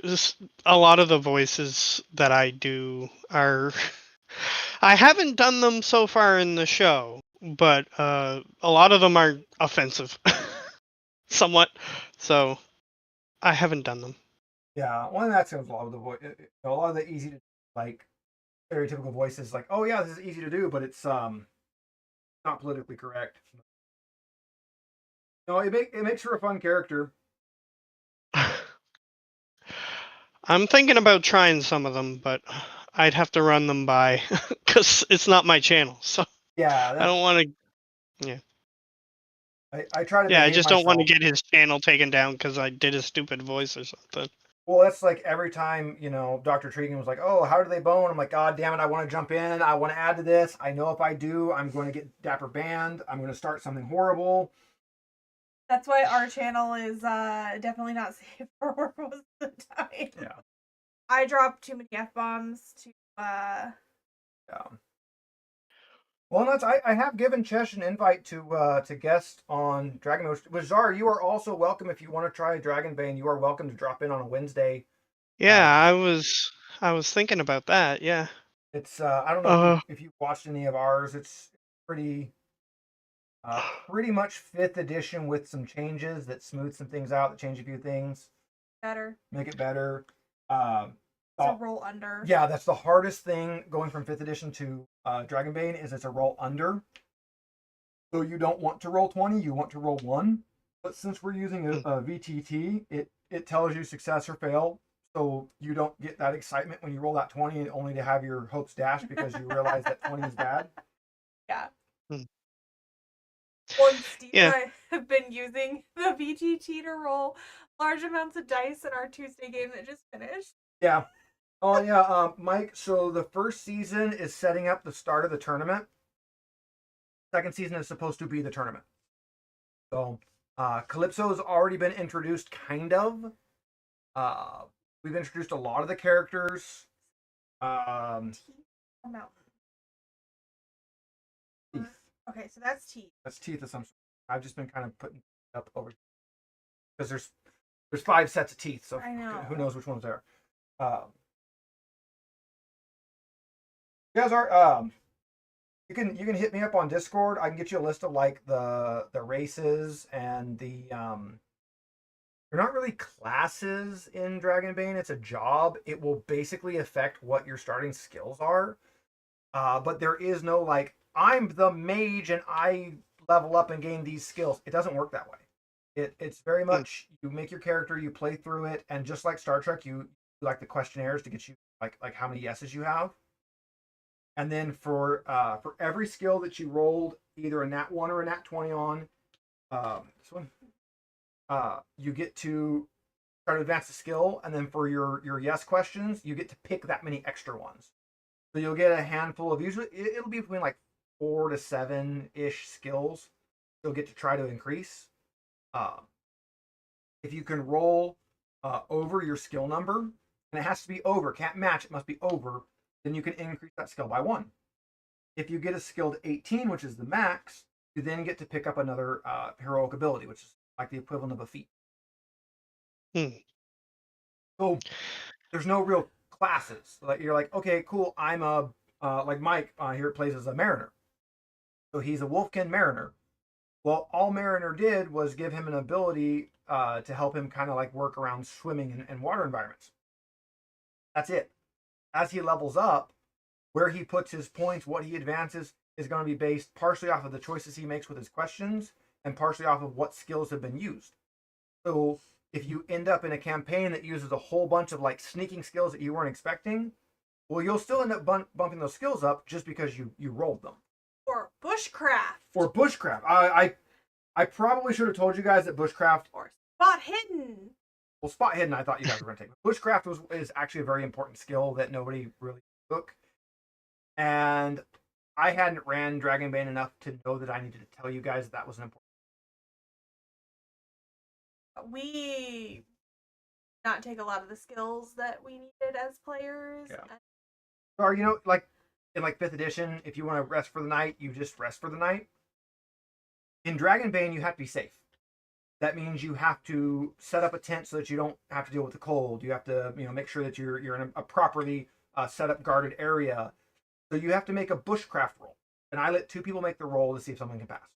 a lot of the voices that I do are I haven't done them so far in the show, but a lot of them are offensive. Somewhat. So I haven't done them. Yeah, well, and that sounds a lot of the voice. A lot of the easy to like stereotypical voices, like, oh yeah, this is easy to do, but it's not politically correct. No, it makes for a fun character. I'm thinking about trying some of them, but I'd have to run them by because it's not my channel. So Yeah, I don't want to. Yeah. I try to. Yeah, I behave just don't want to myself. get his channel taken down because I did a stupid voice or something. Well, that's like every time, Dr. Tregan was like, oh, how do they bone? I'm like, God damn it, I want to jump in. I want to add to this. I know if I do, I'm going to get Dapper banned. I'm going to start something horrible. That's why our channel is definitely not safe for work most of the time. Yeah. I dropped too many F-bombs to Yeah. Well, I have given Chesh an invite to guest on Dragon Ocean. With Zara, you are also welcome if you want to try Dragonbane. You are welcome to drop in on a Wednesday. Yeah, I was thinking about that. Yeah. It's I don't know if you've watched any of ours. It's pretty much 5th edition with some changes that smooth some things out, that change a few things, better. make it better. It's a roll under. Yeah, that's the hardest thing going from 5th edition to Dragonbane is it's a roll under. So you don't want to roll 20, you want to roll 1. But since we're using a VTT, it tells you success or fail. So you don't get that excitement when you roll that 20 only to have your hopes dashed because you realize that 20 is bad. Yeah. Hmm. Well, Steve and I have been using the VTT to roll large amounts of dice in our Tuesday game that just finished. Yeah. Oh, yeah, Mike, so the first season is setting up the start of the tournament. Second season is supposed to be the tournament. So, Calypso's already been introduced, kind of. We've introduced a lot of the characters. Teeth. Okay, so that's teeth. That's teeth assumption. I've just been kind of putting up over because there's 5 sets of teeth, so I know. who knows which ones there. You guys are you can hit me up on Discord. I can get you a list of like the races and they're not really classes in Dragonbane. It's a job. It will basically affect what your starting skills are. But there is no like I'm the mage and I level up and gain these skills. It doesn't work that way. It's very Hmm. much you make your character, you play through it, and just like Star Trek, you like the questionnaires to get you like how many yeses you have. And then for every skill that you rolled, either a nat 1 or a nat 20 on, this one, you get to try to advance the skill, and then for your yes questions, you get to pick that many extra ones. So you'll get a handful of usually it'll be between like 4 to 7 ish skills. You'll get to try to increase. Uh, if you can roll over your skill number, and it has to be over, can't match, it must be over, then you can increase that skill by 1. If you get a skill to 18, which is the max, you then get to pick up another heroic ability, which is like the equivalent of a feat. Hmm. So there's no real classes. Like you're like, okay, cool. I'm a like Mike here plays as a mariner, so he's a Wolfkin mariner. Well, all Mariner did was give him an ability to help him kind of like work around swimming and water environments. That's it. As he levels up, where he puts his points, what he advances, is going to be based partially off of the choices he makes with his questions and partially off of what skills have been used. So if you end up in a campaign that uses a whole bunch of like sneaking skills that you weren't expecting, well, you'll still end up bumping those skills up just because you rolled them. Or bushcraft. Or bushcraft. I probably should have told you guys that bushcraft Or spot hidden. Well, spot hidden, I thought you guys were going to take. Bushcraft is actually a very important skill that nobody really took, and I hadn't ran Dragonbane enough to know that I needed to tell you guys that was an important. We not take a lot of the skills that we needed as players. Yeah. Or like in like 5th edition, if you want to rest for the night, you just rest for the night. In Dragonbane, you have to be safe. That means you have to set up a tent so that you don't have to deal with the cold. You have to make sure that you're in a properly set up guarded area. So you have to make a bushcraft roll, and I let 2 people make the roll to see if someone can pass.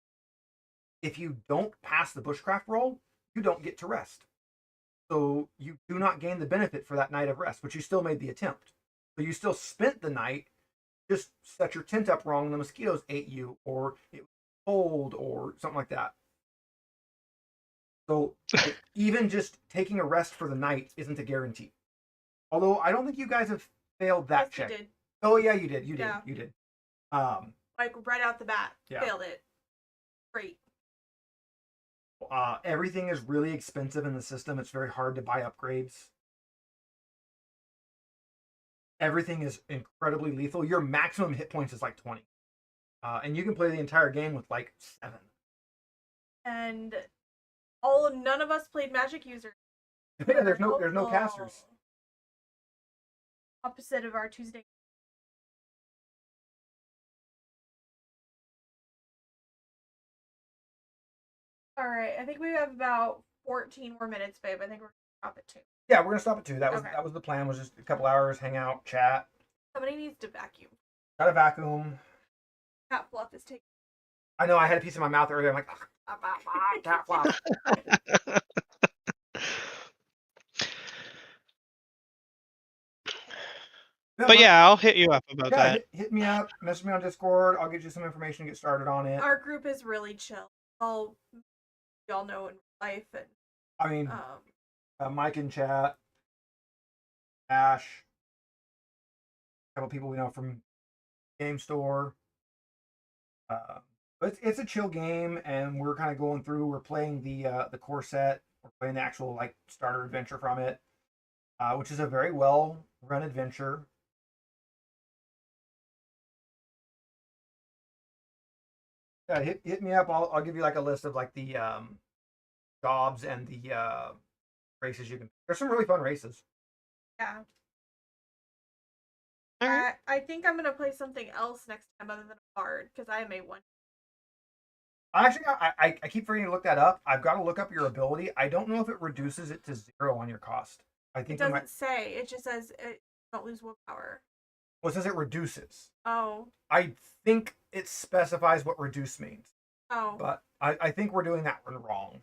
If you don't pass the bushcraft roll, you don't get to rest. So you do not gain the benefit for that night of rest, but you still made the attempt. So you still spent the night, just set your tent up wrong and the mosquitoes ate you, or it was cold, or something like that. So even just taking a rest for the night isn't a guarantee. Although I don't think you guys have failed that yes, check. You did. Oh yeah, you did. You did. Yeah. You did. Like right out the bat, yeah. Failed it. Great. Everything is really expensive in the system. It's very hard to buy upgrades. Everything is incredibly lethal. Your maximum hit points is like 20. And you can play the entire game with like 7. And none of us played Magic users. Yeah, there's no casters. Opposite of our Tuesday. All right, I think we have about 14 more minutes, babe. I think we're gonna stop at 2. Yeah, we're gonna stop at 2. That was Okay. that was the plan. Was just a couple hours, hang out, chat. Somebody needs to vacuum. Got a vacuum. Cat fluff is taking. I know. I had a piece in my mouth earlier. I'm like, cat fluff. But yeah, I'll hit you up about that. Hit me up. Message me on Discord. I'll get you some information. Get started on it. Our group is really chill. Y'all know in life, and I mean, Mike in chat, Ash, a couple people we know from Game Store. But it's a chill game, and we're kind of going through. We're playing the core set. We're playing the actual like starter adventure from it, which is a very well run adventure. Yeah, hit me up. I'll give you like a list of like the jobs and the races you can. There's some really fun races. Yeah. All right. I think I'm gonna play something else next time other than a card because I made one. Actually, I keep forgetting to look that up. I've got to look up your ability. I don't know if it reduces it to 0 on your cost. I think it doesn't say. It just says don't lose willpower. Well, it says it reduces. Oh. I think it specifies what reduce means. Oh. But I think we're doing that one wrong.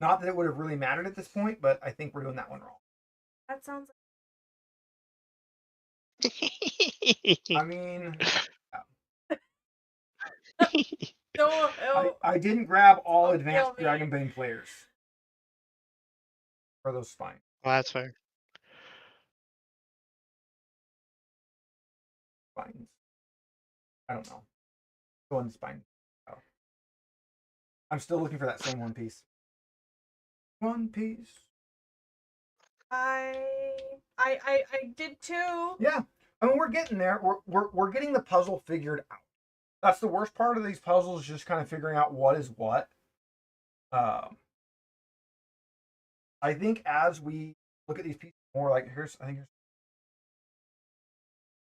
Not that it would have really mattered at this point, but I think we're doing that one wrong. That sounds I mean, so. I didn't grab all Don't advanced kill me. Dragonbane players for those spines. Well, that's fair. Spines. I don't know. Go on the spine. Oh. I'm still looking for that same One Piece. One Piece. I did too. Yeah, I mean we're getting there. We're getting the puzzle figured out. That's the worst part of these puzzles, just kind of figuring out what is what. I think as we look at these pieces more, like here's.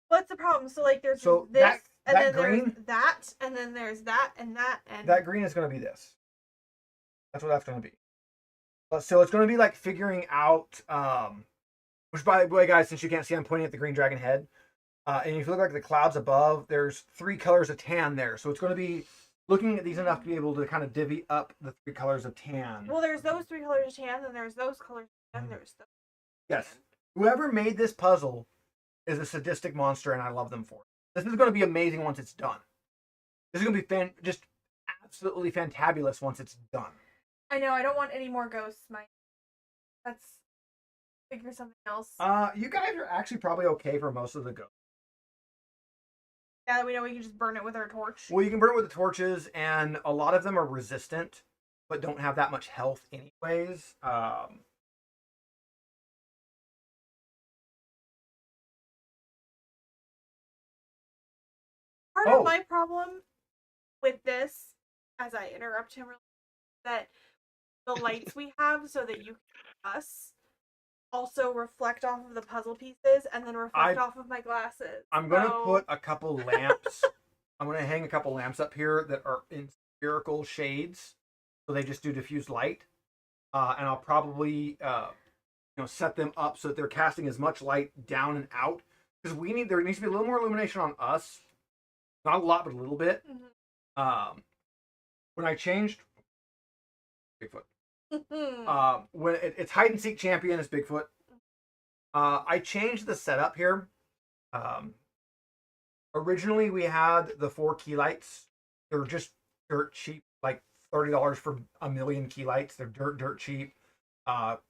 What's the problem? So like there's So this, that and then green, there's that, and then there's that, and that, and that green is going to be this. That's what that's going to be. So it's going to be like figuring out. Which, by the way, guys, since you can't see, I'm pointing at the green dragon head. And if you look like the clouds above, there's 3 colors of tan there. So it's going to be looking at these enough to be able to kind of divvy up the 3 colors of tan. Well, there's those 3 colors of tan, and there's those colors, and there's those. Yes. Whoever made this puzzle is a sadistic monster, and I love them for it. This is going to be amazing once it's done. This is going to be just absolutely fantabulous once it's done. I know. I don't want any more ghosts, Mike. Let's figure something else. You guys are actually probably okay for most of the ghosts. Now that we know we can just burn it with our torch. Well, you can burn it with the torches, and a lot of them are resistant, but don't have that much health anyways. Part of my problem with this, as I interrupt him, that the lights we have so that you can see us also reflect off of the puzzle pieces and then reflect off of my glasses. I'm going to put a couple lamps. I'm going to hang a couple lamps up here that are in spherical shades, so they just do diffused light. And I'll probably set them up so that they're casting as much light down and out, because there needs to be a little more illumination on us. Not a lot, but a little bit. Mm-hmm. When I changed Bigfoot, when it's hide and seek champion is Bigfoot. I changed the setup here. Originally we had the 4 key lights. They were just dirt cheap, like $30 for a million key lights. They're dirt cheap. Mike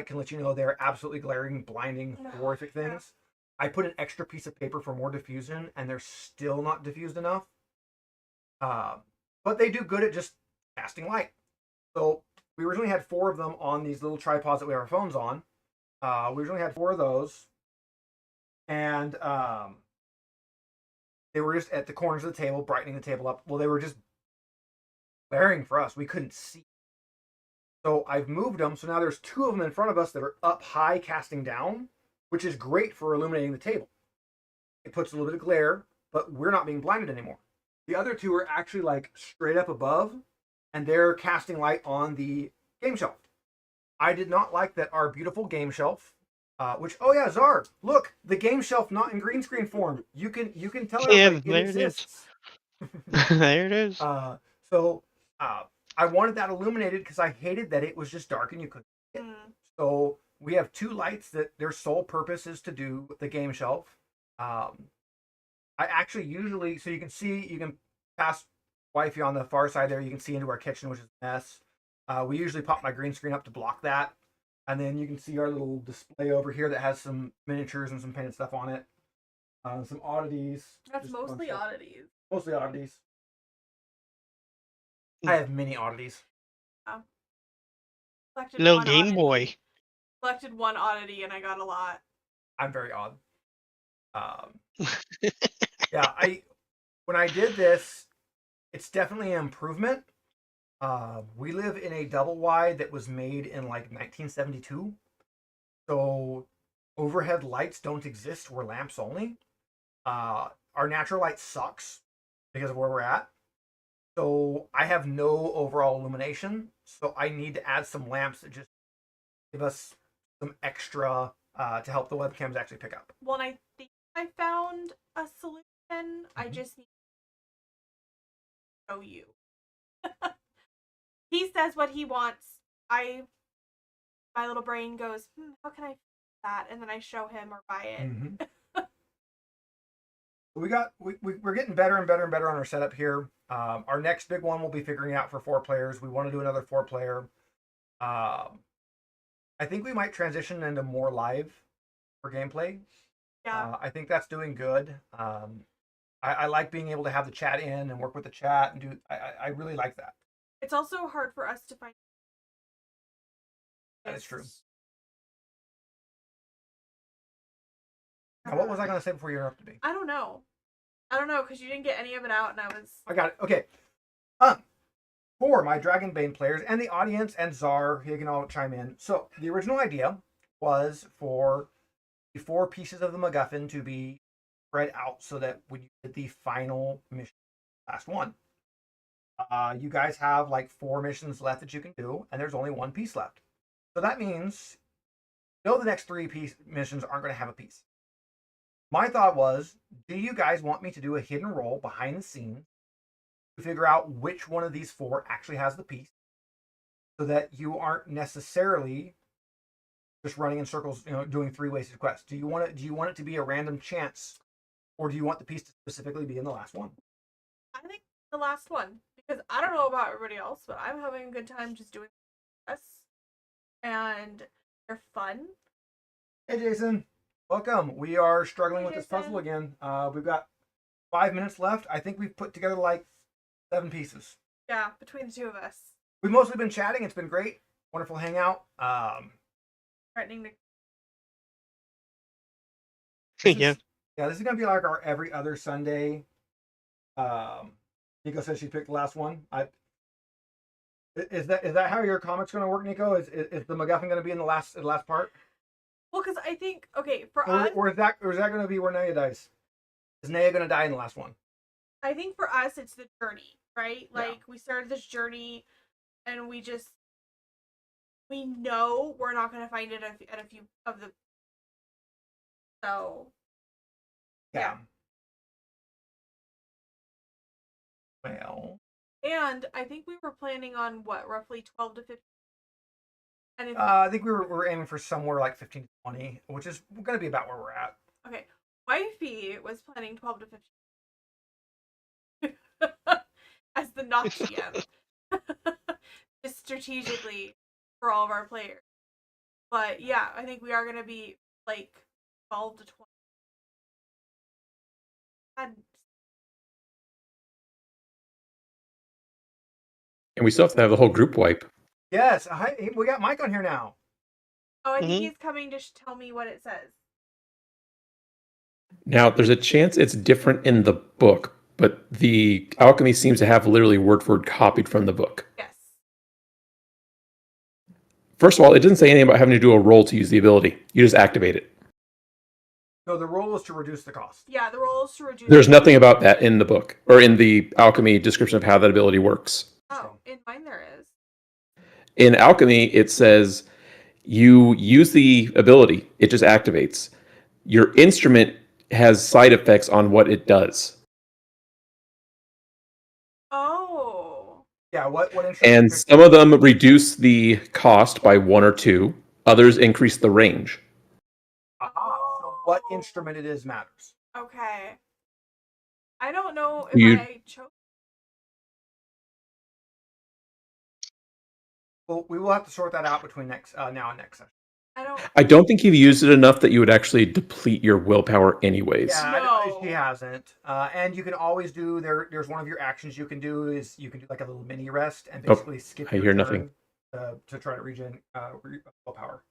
can let you know they're absolutely glaring, blinding, horrific things. I put an extra piece of paper for more diffusion, and they're still not diffused enough. But they do good at just casting light. So we originally had 4 of them on these little tripods that we have our phones on. We originally had 4 of those. And they were just at the corners of the table, brightening the table up. Well, they were just glaring for us. We couldn't see. So I've moved them. So now there's 2 of them in front of us that are up high, casting down, which is great for illuminating the table. It puts a little bit of glare, but we're not being blinded anymore. The other 2 are actually like straight up above, and they're casting light on the game shelf. I did not like that our beautiful game shelf, Zar, look, the game shelf not in green screen form. You can tell it there exists. There it is. I wanted that illuminated because I hated that it was just dark and you couldn't see it. So we have 2 lights that their sole purpose is to do the game shelf. I actually usually, so you can pass wifey on the far side there. You can see into our kitchen, which is a mess. We usually pop my green screen up to block that. And then you can see our little display over here that has some miniatures and some painted stuff on it. Some oddities. That's mostly oddities. Mostly oddities. I have many oddities. Oh. Little Game Boy. Collected 1 oddity and I got a lot. I'm very odd. When I did this, it's definitely an improvement. We live in a double wide that was made in like 1972. So overhead lights don't exist. We're lamps only. Our natural light sucks because of where we're at. So I have no overall illumination. So I need to add some lamps that just give us some extra to help the webcams actually pick up. Well, and I think I found a solution. I just need to show you. He says what he wants. My little brain goes, how can I fix that? And then I show him or buy it. Mm-hmm. We're getting better and better and better on our setup here. Our next big one we'll be figuring out for 4 players. We want to do another 4-player. I think we might transition into more live for gameplay. Yeah. I think that's doing good. I like being able to have the chat in and work with the chat and do. I really like that. It's also hard for us to find. That is true. Now, what was I going to say before you interrupted me? I don't know because you didn't get any of it out, and I got it. Okay. For my Dragonbane players and the audience and Czar, you can all chime in. So the original idea was for the 4 pieces of the MacGuffin to be spread out so that when you did the final mission, last one, you guys have like 4 missions left that you can do, and there's only 1 piece left. So that means, the next 3 missions aren't going to have a piece. My thought was, do you guys want me to do a hidden roll behind the scenes to figure out which one of these 4 actually has the piece, so that you aren't necessarily just running in circles, doing 3 wasted quests? Do you want it to be a random chance, or do you want the piece to specifically be in the last one? I think the last one, because I don't know about everybody else, but I'm having a good time just doing this, and they're fun. Hey, Jason. Welcome. We are struggling with this puzzle again. We've got 5 minutes left. I think we've put together like 7 pieces. Yeah, between the 2 of us. We've mostly been chatting. It's been great. Wonderful hangout. Threatening to. Yeah. This is going to be like our every other Sunday. Nico says she picked the last one. Is that how your comic's going to work, Nico? Is the MacGuffin going to be in the last part? Well, because I think, okay, for us... Or is that going to be where Naya dies? Is Naya going to die in the last one? I think for us, it's the journey, right? Like, we started this journey, and we know we're not going to find it at a few of the... So... Yeah. Well... And I think we were planning on, roughly 12 to 15? And I think we were aiming for somewhere like 15 to 20, which is going to be about where we're at. Okay. Wifey was planning 12 to 15. As the not GM. Just strategically for all of our players. But yeah, I think we are going to be like 12 to 20. And we still have to have the whole group wipe. Yes, we got Mike on here now. Oh, I think he's coming to tell me what it says. Now, there's a chance it's different in the book, but the alchemy seems to have literally word for word copied from the book. Yes. First of all, it doesn't say anything about having to do a roll to use the ability. You just activate it. So the roll is to reduce the cost. Yeah, the roll is to reduce. There's nothing about that in the book or in the alchemy description of how that ability works. Oh, in mine there is. In alchemy, it says you use the ability, it just activates. Your instrument has side effects on what it does. Oh. Yeah, what instrument? And some of them reduce the cost by 1 or 2. Others increase the range. Aha. So what instrument it is matters. Okay. I don't know if I chose. Well, we will have to sort that out between now and next session. I don't think you've used it enough that you would actually deplete your willpower anyways. Yeah, she hasn't. And you can always do there's one of your actions you can do is you can do like a little mini rest and basically skip your turn nothing. To try to regen willpower.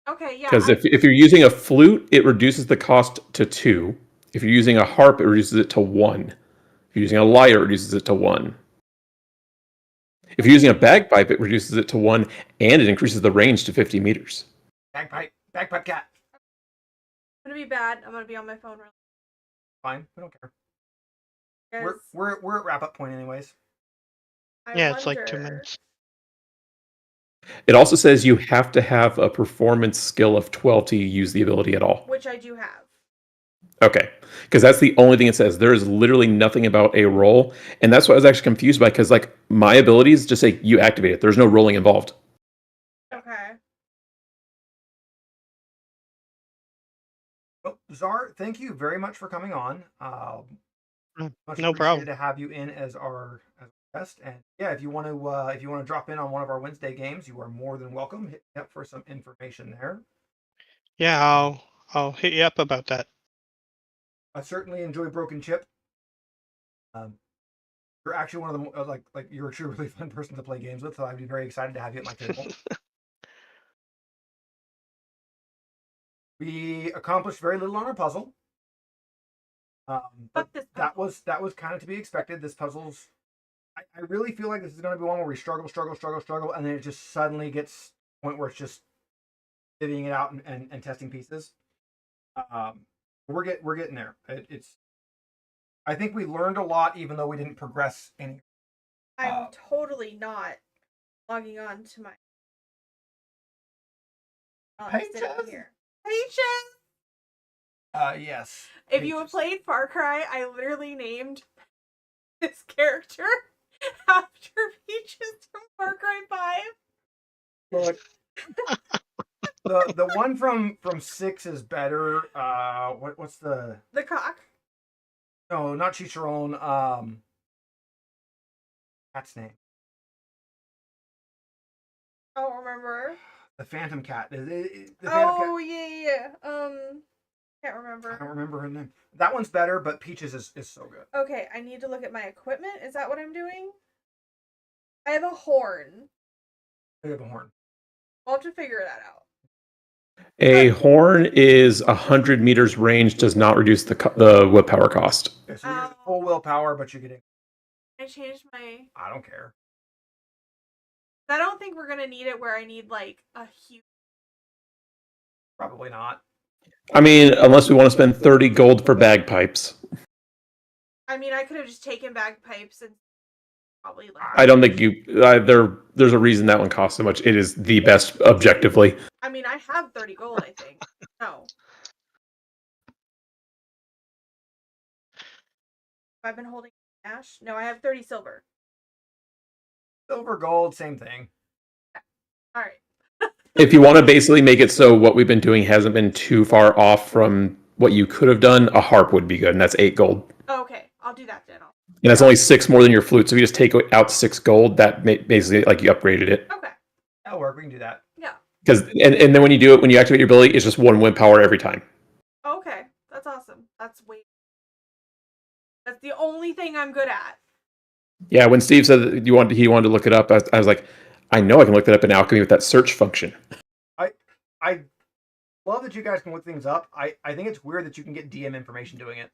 Okay, yeah. Because if you're using a flute, it reduces the cost to 2. If you're using a harp, it reduces it to 1. If you're using a lyre, it reduces it to 1. If you're using a bagpipe, it reduces it to 1, and it increases the range to 50 meters. Bagpipe cat. I'm gonna be bad. I'm gonna be on my phone. Really. Fine, we don't care. Yes. We're at wrap up point anyways. It's like 2 minutes. It also says you have to have a performance skill of 12 to use the ability at all. Which I do have. Okay, because that's the only thing it says. There is literally nothing about a roll, and that's what I was actually confused by. Because like my abilities just say you activate it. There's no rolling involved. Okay. Well, Czar, thank you very much for coming on. Much No appreciated problem. to have you in as our guest. And yeah, if you want to drop in on one of our Wednesday games, you are more than welcome. Hit me up for some information there. Yeah, I'll hit you up about that. I certainly enjoy Broken Chip. You're actually one of the like you're a really fun person to play games with, so I'd be very excited to have you at my table. We accomplished very little on our puzzle. But that was kind of to be expected. This puzzle's I really feel like this is going to be one where we struggle, and then it just suddenly gets to the point where it's just divvying it out and testing pieces. We're getting there. It's I think we learned a lot, even though we didn't progress any. I'm totally not logging on to my Pages? here. Pages. Yes. If you have played Far Cry, I literally named this character after Peaches from Far Cry 5. Look, the one from 6 is better. What's the cock? No, not Chicharron. Cat's name. I don't remember. The Phantom Cat. The Phantom Cat. Yeah. Can't remember. I don't remember her name. That one's better, but Peaches is so good. Okay, I need to look at my equipment. Is that what I'm doing? I have a horn. I have a horn. I'll have to figure that out. A horn is 100 meters range, does not reduce the willpower cost. Okay, so you're full willpower, but you're getting. I changed my. I don't care. I don't think we're gonna need it where I need like a huge. Probably not. I mean, unless we want to spend 30 gold for bagpipes. I mean, I could have just taken bagpipes and probably like. I don't think you. There's a reason that one costs so much. It is the best objectively. I mean, I have 30 gold. I think. No. I've been holding cash. No, I have 30 silver. Silver, gold, same thing. Yeah. All right. If you want to basically make it so what we've been doing hasn't been too far off from what you could have done, a harp would be good, and that's 8 gold. Okay, I'll do that then. And that's only 6 more than your flute, so if you just take out 6 gold, that basically like you upgraded it. Okay. That'll work. We can do that. Yeah. Because and then when you do it, when you activate your ability, it's just 1 willpower every time. Okay, that's awesome. That's the only thing I'm good at. Yeah, when Steve said that he wanted to look it up, I was like, I know I can look that up in Alchemy with that search function. I love that you guys can look things up. I think it's weird that you can get DM information doing it.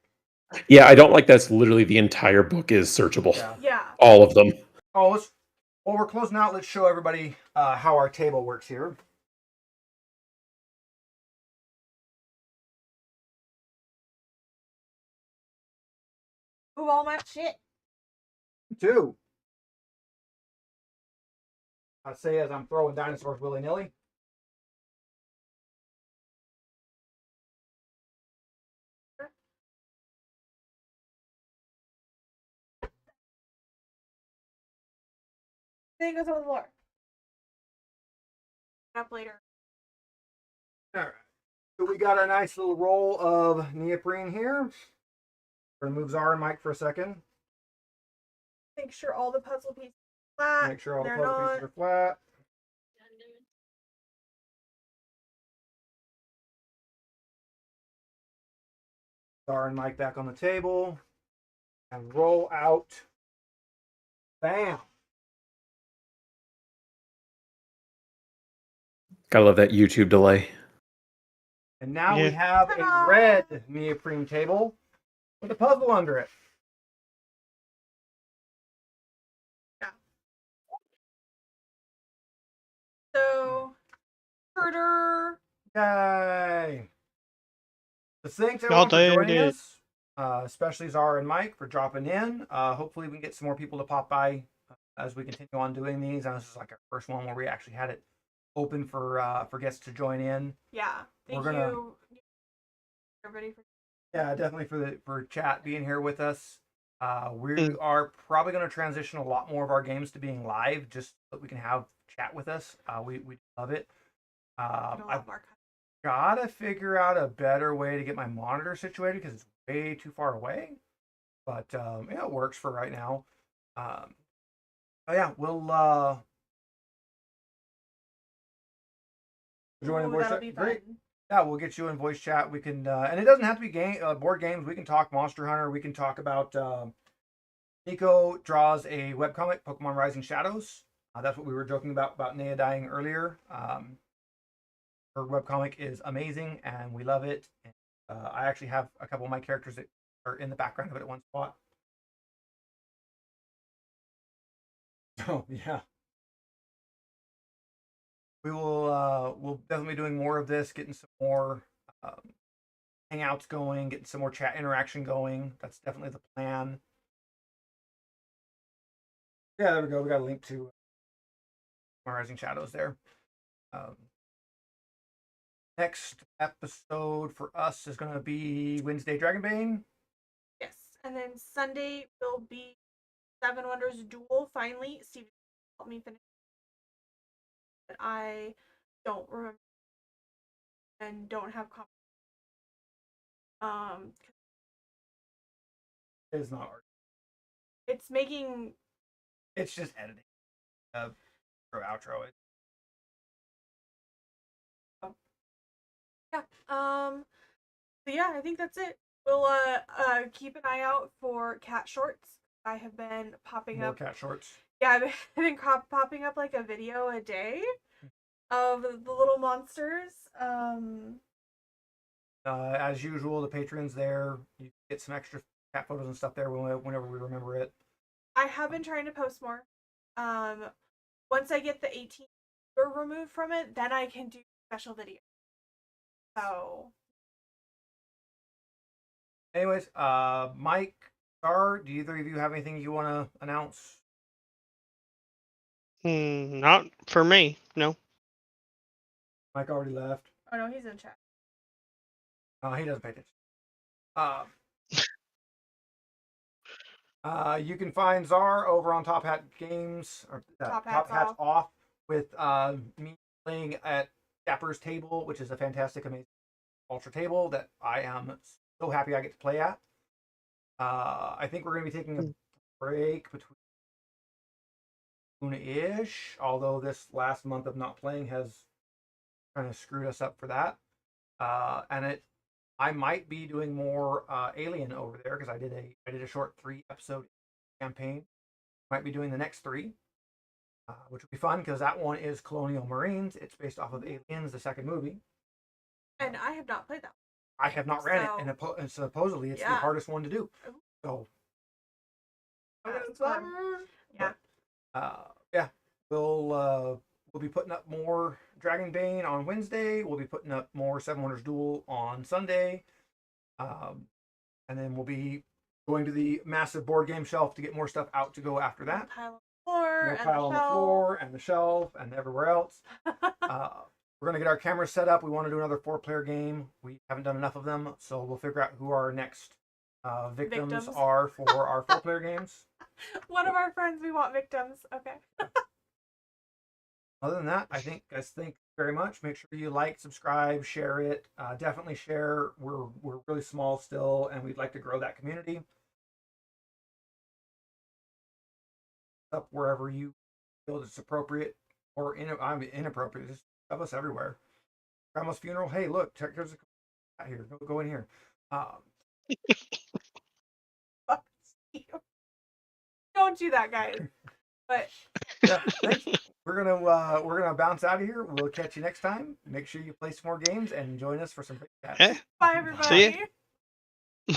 Yeah, I don't like that's literally the entire book is searchable. Yeah. All of them. Oh, while we're closing out, let's show everybody how our table works here. Move all my shit. 2. I say as I'm throwing dinosaurs willy-nilly. Thing goes on the floor. Up later. All right. So we got our nice little roll of neoprene here. We're gonna move Czar and Mike for a second. Make sure all the puzzle pieces are flat. Make sure all the puzzle pieces are flat. Czar and Mike back on the table. And roll out. Bam. Gotta love that YouTube delay. And now we have a red neoprene table with a puzzle under it. Yeah. So, murder. Yay. So thanks everyone for joining us. Especially Czar and Mike for dropping in. Hopefully we can get some more people to pop by as we continue on doing these. And this is like our first one where we actually had it open for guests to join in. Yeah. Thank We're gonna- you, everybody, for definitely for chat being here with us. We are probably going to transition a lot more of our games to being live, just so that we can have chat with us. We love it. I've got to figure out a better way to get my monitor situated because it's way too far away. But it works for right now. But yeah, we'll join in voice chat. Great. Yeah, we'll get you in voice chat. We can, and it doesn't have to be board games. We can talk Monster Hunter. We can talk about. Nico draws a webcomic, Pokemon Rising Shadows. That's what we were joking about Nea dying earlier. Her webcomic is amazing, and we love it. And, I actually have a couple of my characters that are in the background of it at one spot. Oh yeah. We'll definitely be doing more of this, getting some more hangouts going, getting some more chat interaction going. That's definitely the plan. Yeah, there we go. We got a link to Rising Shadows there. Next episode for us is going to be Wednesday Dragonbane. Yes, and then Sunday will be Seven Wonders Duel. Finally, Steve helped me finish. But I don't remember and don't have It's not art. It's making. It's just editing. Outro. Yeah. So yeah, I think that's it. We'll keep an eye out for cat shorts. I have been popping More up cat shorts. Yeah, I've been popping up like a video a day of the little monsters. As usual, the patrons there. You get some extra cat photos and stuff there whenever we remember it. I have been trying to post more. Once I get the 18 removed from it, then I can do special videos. So. Anyways, Mike, Star, do either of you have anything you want to announce? Not for me, no. Mike already left. Oh no, he's in chat. He doesn't pay attention. You can find Czar over on Top Hat Games, or Top Hats Off, with me playing at Dapper's table, which is a fantastic, amazing ultra table that I am so happy I get to play at. I think we're going to be taking a break between-ish, although this last month of not playing has kind of screwed us up for that. And I might be doing more Alien over there because I did a short 3-episode campaign. Might be doing the next 3, which will be fun because that one is Colonial Marines. It's based off of Aliens, the second movie. And I have not played that one. I have not ran it, and supposedly it's the hardest one to do. So, yeah, we'll be putting up more Dragonbane on Wednesday. We'll be putting up more Seven Wonders Duel on Sunday, and then we'll be going to the massive board game shelf to get more stuff out to go after that. Pile On the floor and the shelf and everywhere else. We're going to get our cameras set up. We want to do another 4-player game. We haven't done enough of them, so we'll figure out who our next victims are for our 4-player games. One of our friends, we want victims. Okay. Other than that, I think guys, thank you very much. Make sure you like, subscribe, share it. Definitely share. We're really small still, and we'd like to grow that community. Up wherever you feel it's appropriate or inappropriate. Just have us everywhere. Grandma's funeral. Hey, look, here's a cat here. Go in here. Don't do that, guys. But yeah, thanks. We're gonna bounce out of here. We'll catch you next time. Make sure you play some more games and join us for some cats. Yeah. Bye, everybody. See ya.